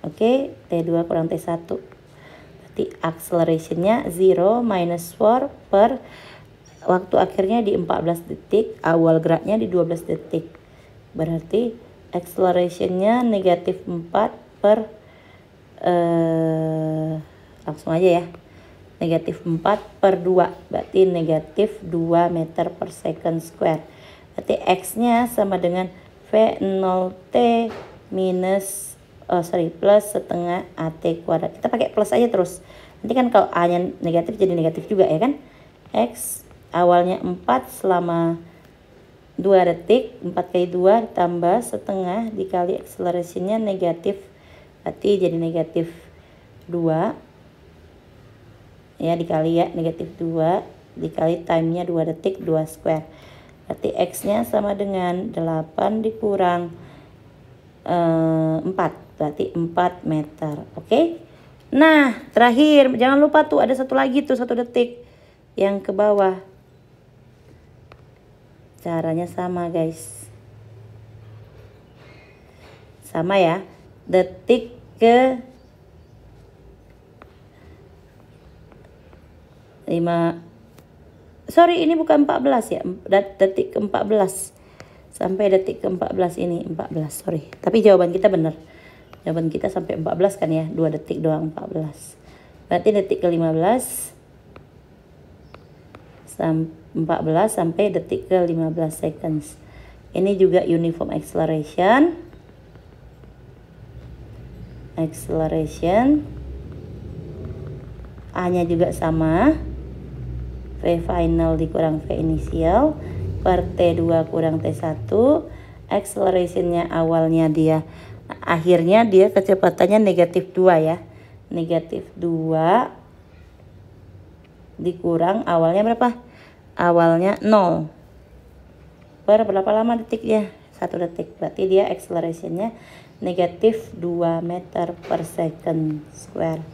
Oke. T2 kurang T1. Berarti acceleration-nya 0 minus 4 per waktu akhirnya di 14 detik, awal geraknya di 12 detik. Berarti acceleration-nya negatif 4 per langsung aja ya. Negatif 4 per 2. Berarti negatif 2 meter per second square. Berarti X-nya sama dengan V0T minus plus setengah AT kuadrat. Kita pakai plus aja terus. Nanti kan kalau A-nya negatif jadi negatif juga ya kan. X awalnya 4 selama 2 detik. 4 kali 2 ditambah setengah dikali acceleration-nya negatif. Berarti jadi negatif 2. Ya dikali ya negatif 2. Dikali time-nya 2 detik 2 square. Berarti X-nya sama dengan 8 dikurang 4. Berarti 4 meter. Oke. Nah terakhir jangan lupa tuh ada satu lagi tuh 1 detik yang ke bawah. Caranya sama guys. Sama ya. Detik ke 5. Sorry ini bukan 14 ya. Detik ke 14. Sampai detik ke 14 ini 14. Sorry. Tapi jawaban kita benar. Jawaban kita sampai 14 kan ya. 2 detik doang 14. Berarti detik ke 15. 14 sampai detik ke 15 seconds. Ini juga uniform acceleration. A-nya juga sama. V final dikurang V inisial per T2 kurang T1. Acceleration-nya awalnya dia, akhirnya dia kecepatannya negatif 2 ya. Negatif 2 dikurang awalnya berapa? Awalnya 0 per berapa lama detiknya? 1 detik. Berarti dia acceleration-nya negatif 2 meter per second square.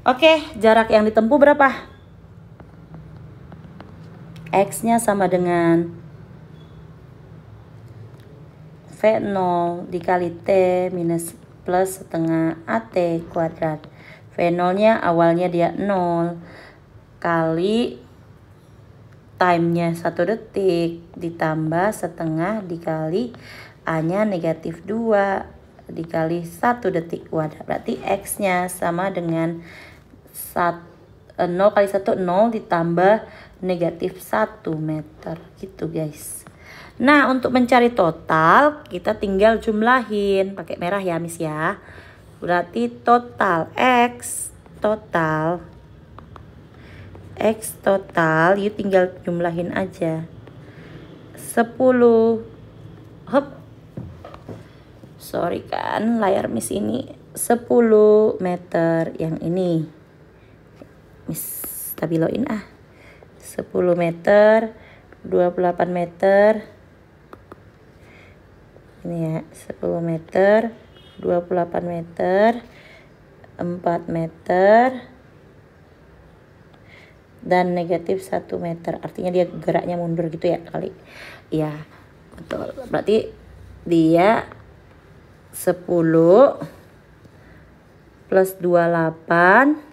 Oke, jarak yang ditempuh berapa? X-nya sama dengan V0 dikali T minus plus setengah AT kuadrat. V0-nya awalnya dia 0 kali time-nya 1 detik ditambah setengah dikali A-nya negatif 2 dikali 1 detik kuadrat. Berarti X-nya sama dengan 0 kali 1 0 ditambah negatif 1 meter gitu guys. Nah untuk mencari total kita tinggal jumlahin pakai merah ya Miss ya. Berarti total X total you tinggal jumlahin aja 10. Hop. Sorry kan layar Miss ini 10 meter yang ini. Miss stabiloin 10 meter 28 meter ini ya 10 meter 28 meter 4 meter dan negatif 1 meter. Artinya dia geraknya mundur gitu ya kali. Iya betul. Berarti dia 10 plus 28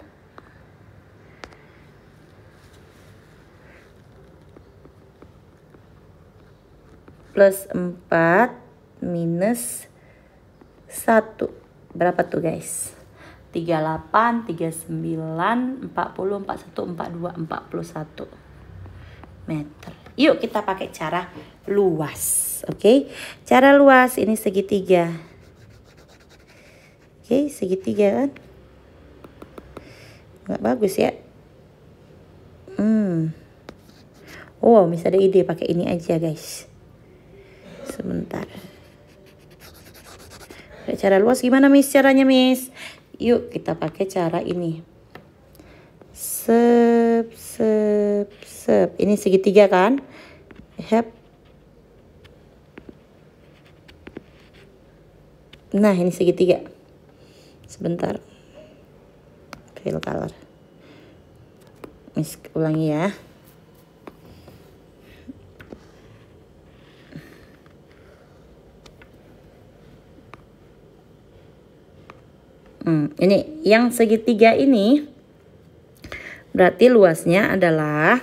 plus 4 minus 1. Berapa tuh guys? 38, 39, 40, 41, 42, 41 meter. Yuk kita pakai cara luas. Oke. Cara luas ini segitiga. Oke, segitiga kan? Nggak bagus ya. Oh, bisa ada ide pakai ini aja guys. Sebentar. Pakai cara luas gimana Miss caranya Miss? Yuk kita pakai cara ini. Sep, sep, sep. Ini segitiga kan? Hep. Nah ini segitiga. Sebentar. Fill color. Miss ulangi ya. Ini yang segitiga ini berarti luasnya adalah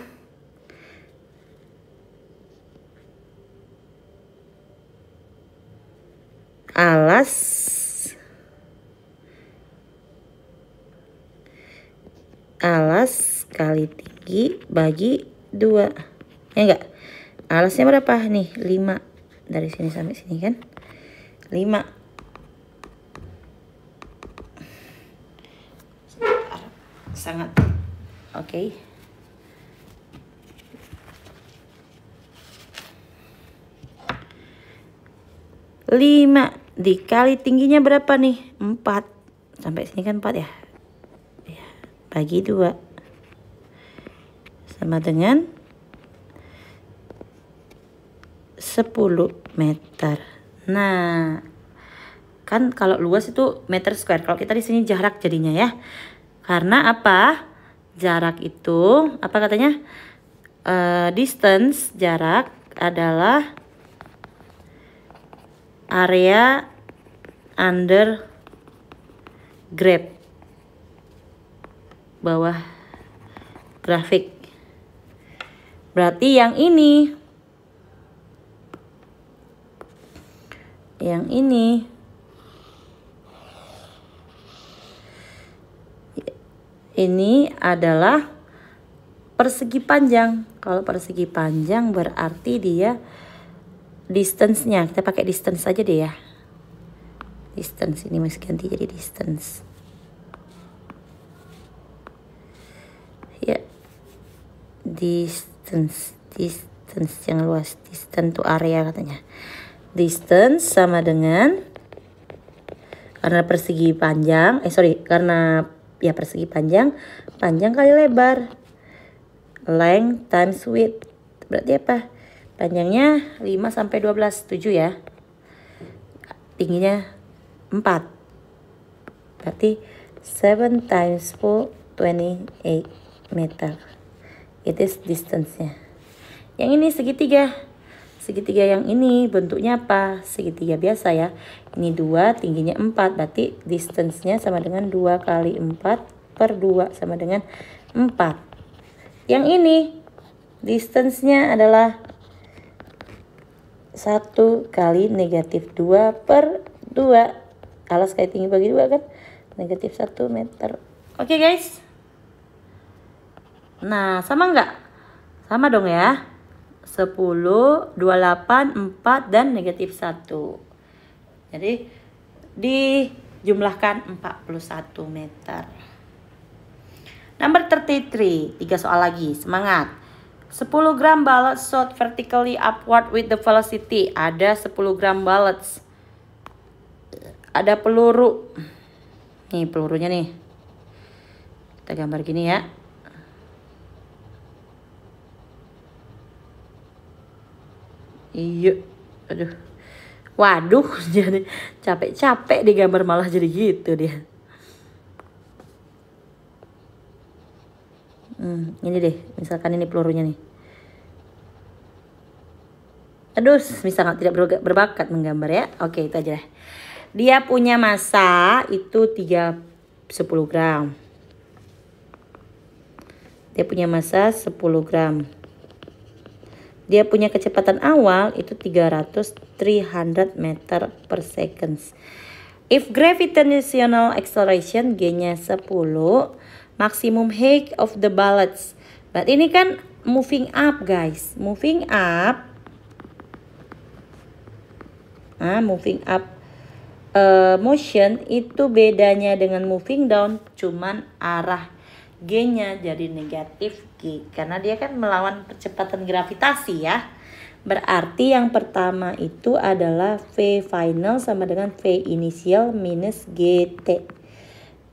alas kali tinggi bagi 2. Ya enggak? Alasnya berapa nih? 5. Dari sini sampai sini kan? 5. Sangat oke. Lima dikali tingginya berapa nih? 4. Sampai sini kan 4 ya. Bagi 2 sama dengan 10 meter. Nah, kan kalau luas itu meter square. Kalau kita di sini jarak jadinya ya. Karena apa? Jarak itu apa katanya? Distance, jarak adalah area under graph. Bawah grafik. Berarti yang ini adalah persegi panjang. Kalau persegi panjang berarti dia distance-nya. Kita pakai distance aja deh ya. Distance ini masih ganti jadi distance. Ya. Distance yang luas. Distance to area katanya. Distance sama dengan karena persegi panjang, karena ya persegi panjang kali lebar. Length times width. Berarti apa? Panjangnya 5 sampai 12, 7 ya. Tingginya 4. Berarti 7 times 4, 28 meter. It is distance-nya. Yang ini segitiga. Segitiga yang ini bentuknya apa? Segitiga biasa ya. Ini 2, tingginya 4. Berarti distance-nya sama dengan 2 kali 4 per 2 sama dengan 4. Yang ini distance-nya adalah 1 kali negatif 2 per 2. Alas kali tinggi bagi 2 kan? Negatif 1 meter. Oke guys. Nah sama nggak? Sama dong ya. 10, 28, 4, dan negatif 1. Jadi dijumlahkan 41 meter. Number 33. 3 soal lagi. Semangat. 10 gram bullets shot vertically upward with the velocity. Ada 10 gram bullets. Ada peluru. Nih pelurunya nih. Kita gambar gini ya. Iya, aduh, waduh, jadi capek-capek digambar malah jadi gitu dia. Ini deh, misalkan ini pelurunya nih. Aduh, misalkan tidak berbakat menggambar ya. Oke, itu aja deh. Dia punya massa itu 10 gram. Dia punya massa 10 gram. Dia punya kecepatan awal itu 300 meter per second. If gravitational acceleration G-nya 10, maximum height of the bullets. Berarti ini kan moving up guys. Moving up. Moving up motion itu bedanya dengan moving down cuman arah G-nya jadi negatif G. Karena dia kan melawan percepatan gravitasi ya. Berarti yang pertama itu adalah V final sama dengan V inisial minus GT.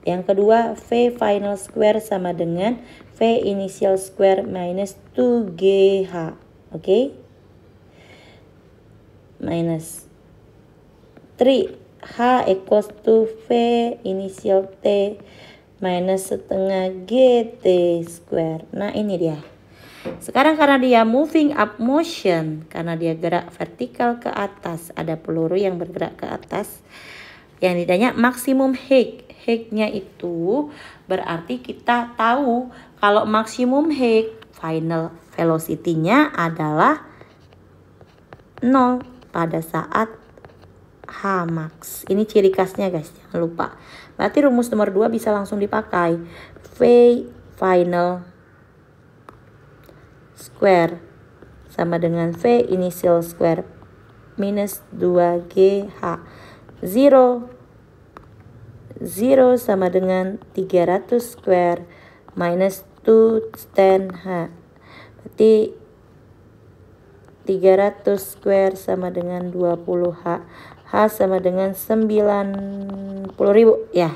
Yang kedua V final square sama dengan V initial square minus 2GH. Oke? Minus 3H equals to V initial T minus setengah GT square. Nah ini dia. Sekarang karena dia moving up motion, karena dia gerak vertikal ke atas, ada peluru yang bergerak ke atas, yang ditanya maksimum height. Height-nya itu berarti kita tahu kalau maksimum height final velocity-nya adalah 0 pada saat H max. Ini ciri khasnya guys, jangan lupa. Berarti rumus nomor 2 bisa langsung dipakai. V final square sama dengan V initial square minus 2GH. 0 sama dengan 300 square minus 2 tan H. Berarti 300 square sama dengan 20H. H sama dengan 90.000 ya.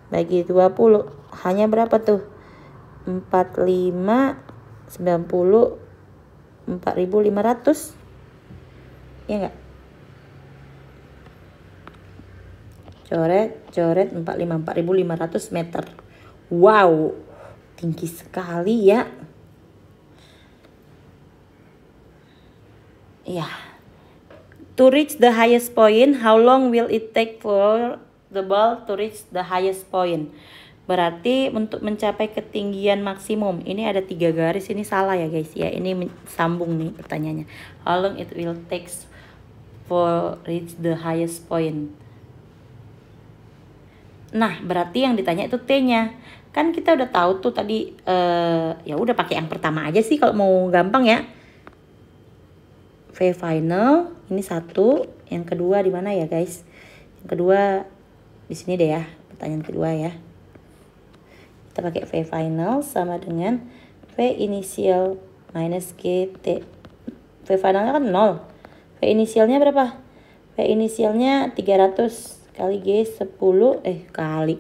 Bagi 20 hanya berapa tuh? 45 90 4.500. Ya enggak? Coret 4.500 meter. Wow, tinggi sekali ya. Ya. To reach the highest point, how long will it take for the ball to reach the highest point? Berarti untuk mencapai ketinggian maksimum, ini ada 3 garis, ini salah ya guys ya. Ini sambung nih pertanyaannya. How long it will take for reach the highest point? Nah, berarti yang ditanya itu T-nya. Kan kita udah tahu tuh tadi, ya udah pakai yang pertama aja sih kalau mau gampang ya. V final ini 1, yang kedua di mana ya guys? Yang kedua di sini deh ya, pertanyaan kedua ya. Kita pakai V final sama dengan V inisial minus GT. V finalnya kan 0. V inisialnya berapa? V inisialnya 300 kali G 10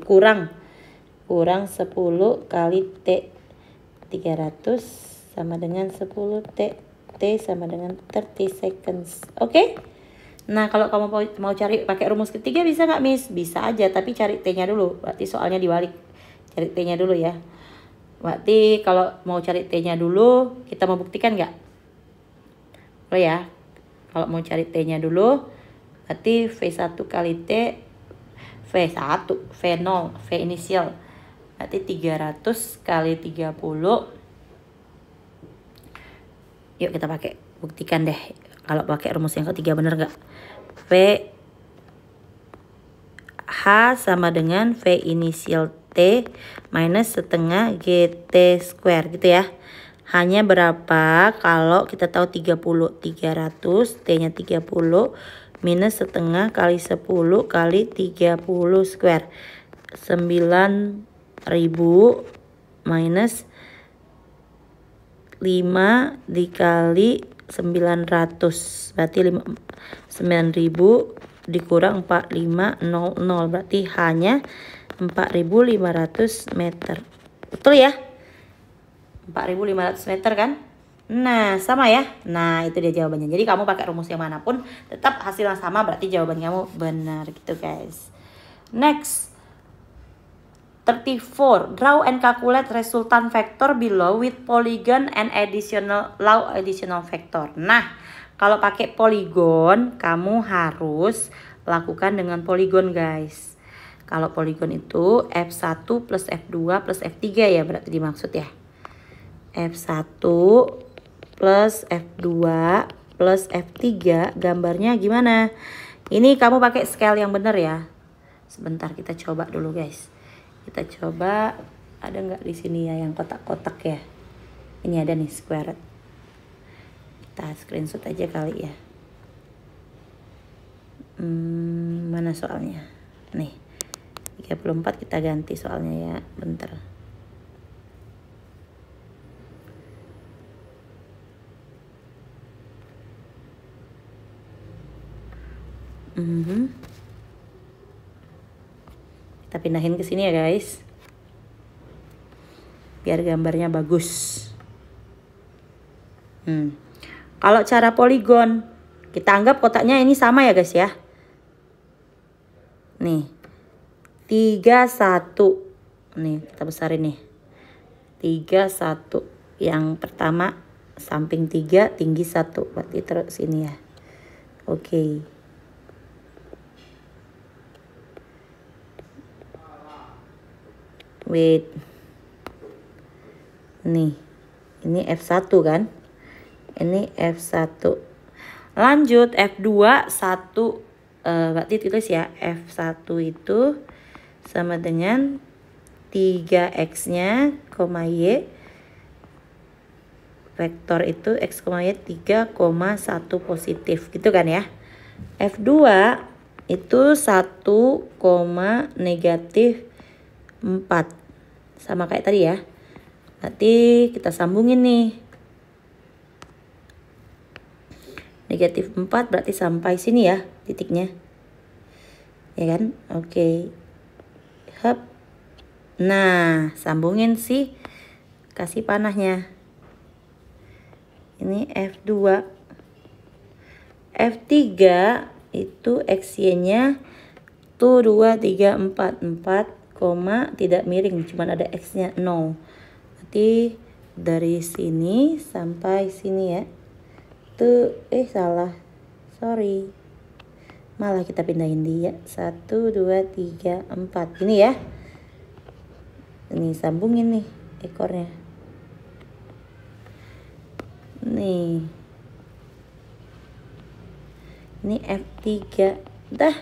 kurang 10 kali T 300 sama dengan 10 T. T sama dengan 30 seconds. Oke? Nah, kalau kamu mau cari pakai rumus ketiga bisa nggak, Miss? Bisa aja, tapi cari T-nya dulu. Berarti soalnya dibalik. Cari T-nya dulu ya. Berarti kalau mau cari T-nya dulu, kita mau buktikan nggak? Oh ya. Kalau mau cari T-nya dulu, berarti V1 kali T, V1, V0, V inisial. Berarti 300 kali 30. Yuk kita pakai, buktikan deh kalau pakai rumus yang ketiga bener gak? V H sama dengan V inisial T minus setengah GT square gitu ya. Hanya berapa kalau kita tahu 30, 300, T-nya 30 minus setengah kali 10 kali 30 square. 9.000 minus 5 dikali 900 berarti 9.000 dikurang 4500 berarti hanya 4.500 meter. Betul ya? 4.500 meter kan? Nah sama ya. Nah itu dia jawabannya. Jadi kamu pakai rumus yang manapun tetap hasilnya sama, berarti jawaban kamu benar gitu guys. Next 34. Draw and calculate resultant vector below with polygon and additional vector. Nah, kalau pakai polygon, kamu harus lakukan dengan polygon, guys. Kalau polygon itu F1 plus F2 plus F3 ya, berarti dimaksud ya. F1 plus F2 plus F3, gambarnya gimana? Ini kamu pakai scale yang benar ya. Sebentar kita coba dulu, guys. Kita coba, ada nggak di sini ya yang kotak-kotak ya? Ini ada nih square. Kita screenshot aja kali ya. Mana soalnya? Nih, 34 kita ganti soalnya ya. Bentar. Kita pindahin ke sini ya guys, biar gambarnya bagus. Kalau cara poligon, kita anggap kotaknya ini sama ya guys ya. Nih 31. Nih kita besarin nih 31. Yang pertama samping 3, tinggi 1, berarti terus sini ya. Oke. Wait. Nih, ini F1 kan? Ini F1. Lanjut F2 1, berarti tulis ya, F1 itu sama dengan 3x-nya, Y. Vektor itu x, Y 3,1 positif gitu kan ya. F2 itu 1, negatif 4. Sama kayak tadi ya. Nanti kita sambungin nih. Negatif 4 berarti sampai sini ya titiknya. Ya kan? Oke. Hup. Nah, sambungin sih. Kasih panahnya. Ini F2. F3 itu XY-nya tuh 2, 3, 4. 4, tidak miring. Cuman ada X-nya 0. Berarti dari sini sampai sini ya. Tuh, salah. Sorry. Malah kita pindahin dia. 1, 2, 3, 4. Gini ya. Ini sambungin nih ekornya. Nih. Ini F3. Dah.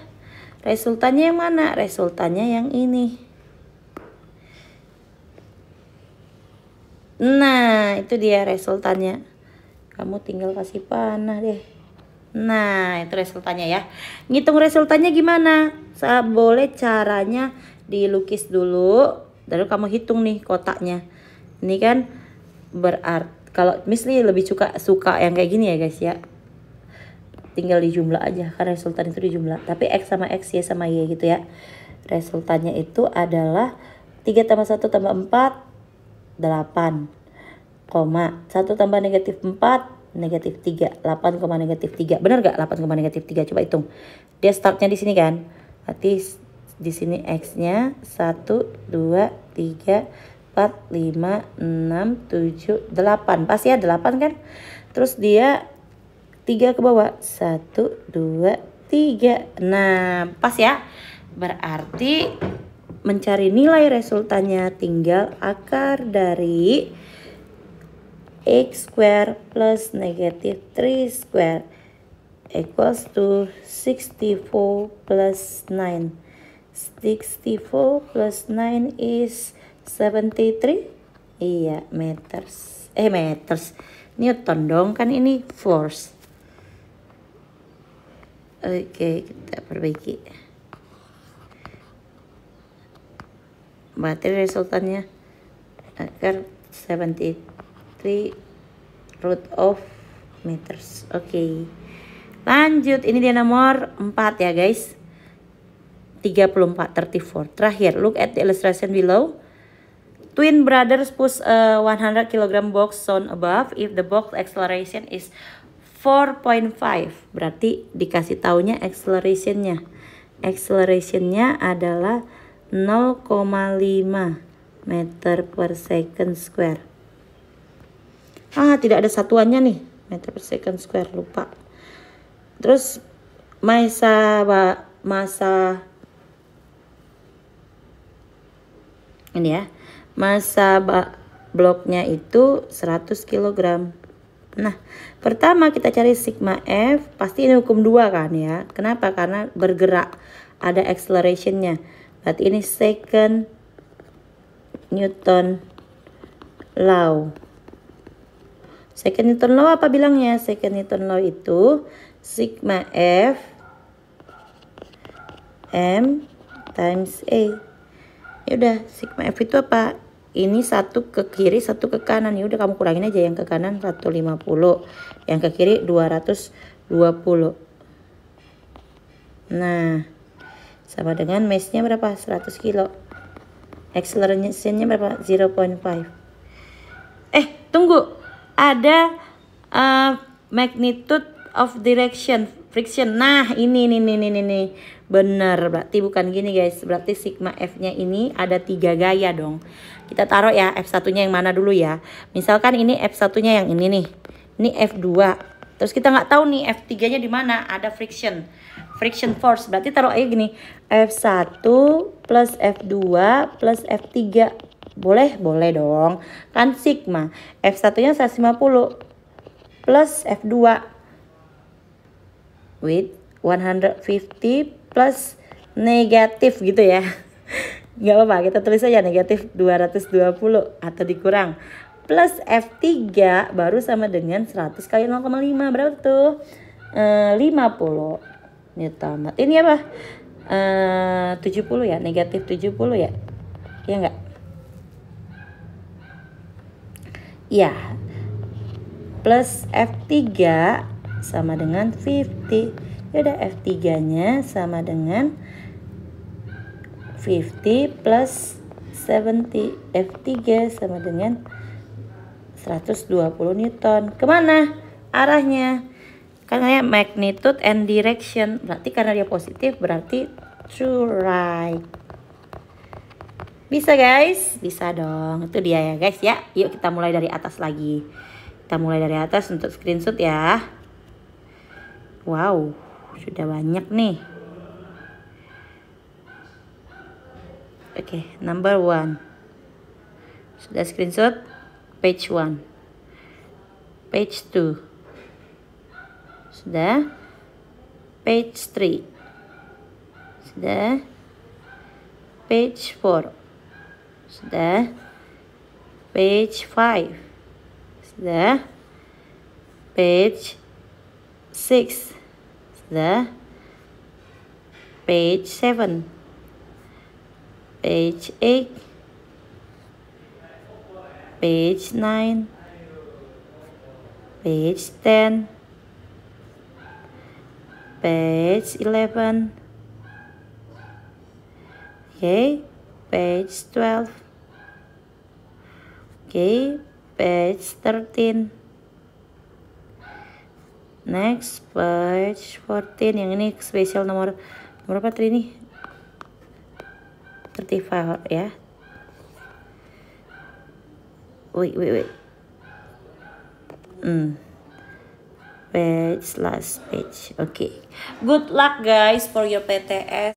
Resultannya yang mana? Resultannya yang ini. Nah, itu dia resultannya. Kamu tinggal kasih panah deh. Nah, itu resultannya ya. Ngitung resultannya gimana? Boleh caranya dilukis dulu. Lalu kamu hitung nih kotaknya. Ini kan berarti kalau misalnya lebih suka yang kayak gini ya guys ya. Tinggal dijumlah aja. Karena resultan itu dijumlah. Tapi X sama X, Y sama Y gitu ya. Resultannya itu adalah 3 tambah 1 tambah 4, 8. 1 tambah negatif 4, negatif 3. 8, negatif 3. Benar gak 8, negatif 3? Coba hitung. Dia startnya di sini kan. Berarti di sini X-nya 1, 2, 3, 4, 5, 6, 7, 8. Pas ya 8 kan. Terus dia 3 ke bawah. 1, 2, 3. Nah pas ya. Berarti mencari nilai resultannya tinggal akar dari x square plus negative 3 square equals to 64 plus 9. 64 plus 9 is 73. Iya, meters. Newton dong, kan ini force. Oke, kita perbaiki. Berarti resultannya akar 73 root of meters. Oke. Lanjut, ini dia nomor 4 ya guys. 34. Terakhir, look at the illustration below. Twin brothers push a 100 kg box shown above. If the box acceleration is 4.5, berarti dikasih taunya accelerationnya. Accelerationnya adalah 0,5 meter per second square. Tidak ada satuannya nih, meter per second square, lupa. Terus masa ini ya, masa bloknya itu 100 kg. Nah, pertama kita cari sigma F, pasti ini hukum 2 kan ya. Kenapa? Karena bergerak, ada accelerationnya. Berarti ini second Newton law. Second Newton law apa bilangnya? Second Newton law itu sigma F M times A. Yaudah, sigma F itu apa? Ini 1 ke kiri, 1 ke kanan. Ya udah kamu kurangin aja, yang ke kanan 150, yang ke kiri 220. Nah, sama dengan mass-nya berapa? 100 kilo. Acceleration-nya berapa? 0.5. Tunggu. Ada magnitude of direction friction. Nah, ini nih. Bener, berarti bukan gini guys. Berarti sigma F-nya ini ada 3 gaya dong. Kita taruh ya F1-nya yang mana dulu ya. Misalkan ini F1-nya yang ini nih. Ini F2. Terus kita nggak tahu nih F3-nya di mana. Ada friction force. Berarti taruh aja gini. F1 plus F2 plus F3. Boleh dong. Kan sigma. F1-nya 150 plus F2 with 150 plus negatif gitu ya. Nggak apa-apa, kita tulis aja negatif 220 atau dikurang. Plus F3 baru sama dengan 100 kali 0,5. Berapa tuh? 50 Newton. Ini apa? 70 ya, negatif 70 ya. Iya nggak? Iya. Plus F3 sama dengan 50. Yaudah, F3-nya sama dengan 50 plus 70. F3 sama dengan 120 Newton. Kemana arahnya? Karena magnitude and direction. Berarti karena dia positif berarti to right. Bisa guys? Bisa dong. Itu dia ya guys ya. Yuk kita mulai dari atas lagi. Kita mulai dari atas untuk screenshot ya. Wow, sudah banyak nih. Oke, number 1. Sudah screenshot page 1. Page 2. Sudah. Page 3. Sudah. Page 4. Sudah. Page 5. Sudah. Page 6. Sudah. Page 7. Page 8. Page 9. Page 10. Page 11. Okay, page 12. Okay, page 13. Next, page 14. Yang ini spesial nomor berapa tadi ini? 35 ya. Wait. Page last page. Okay. Good luck guys for your PTS.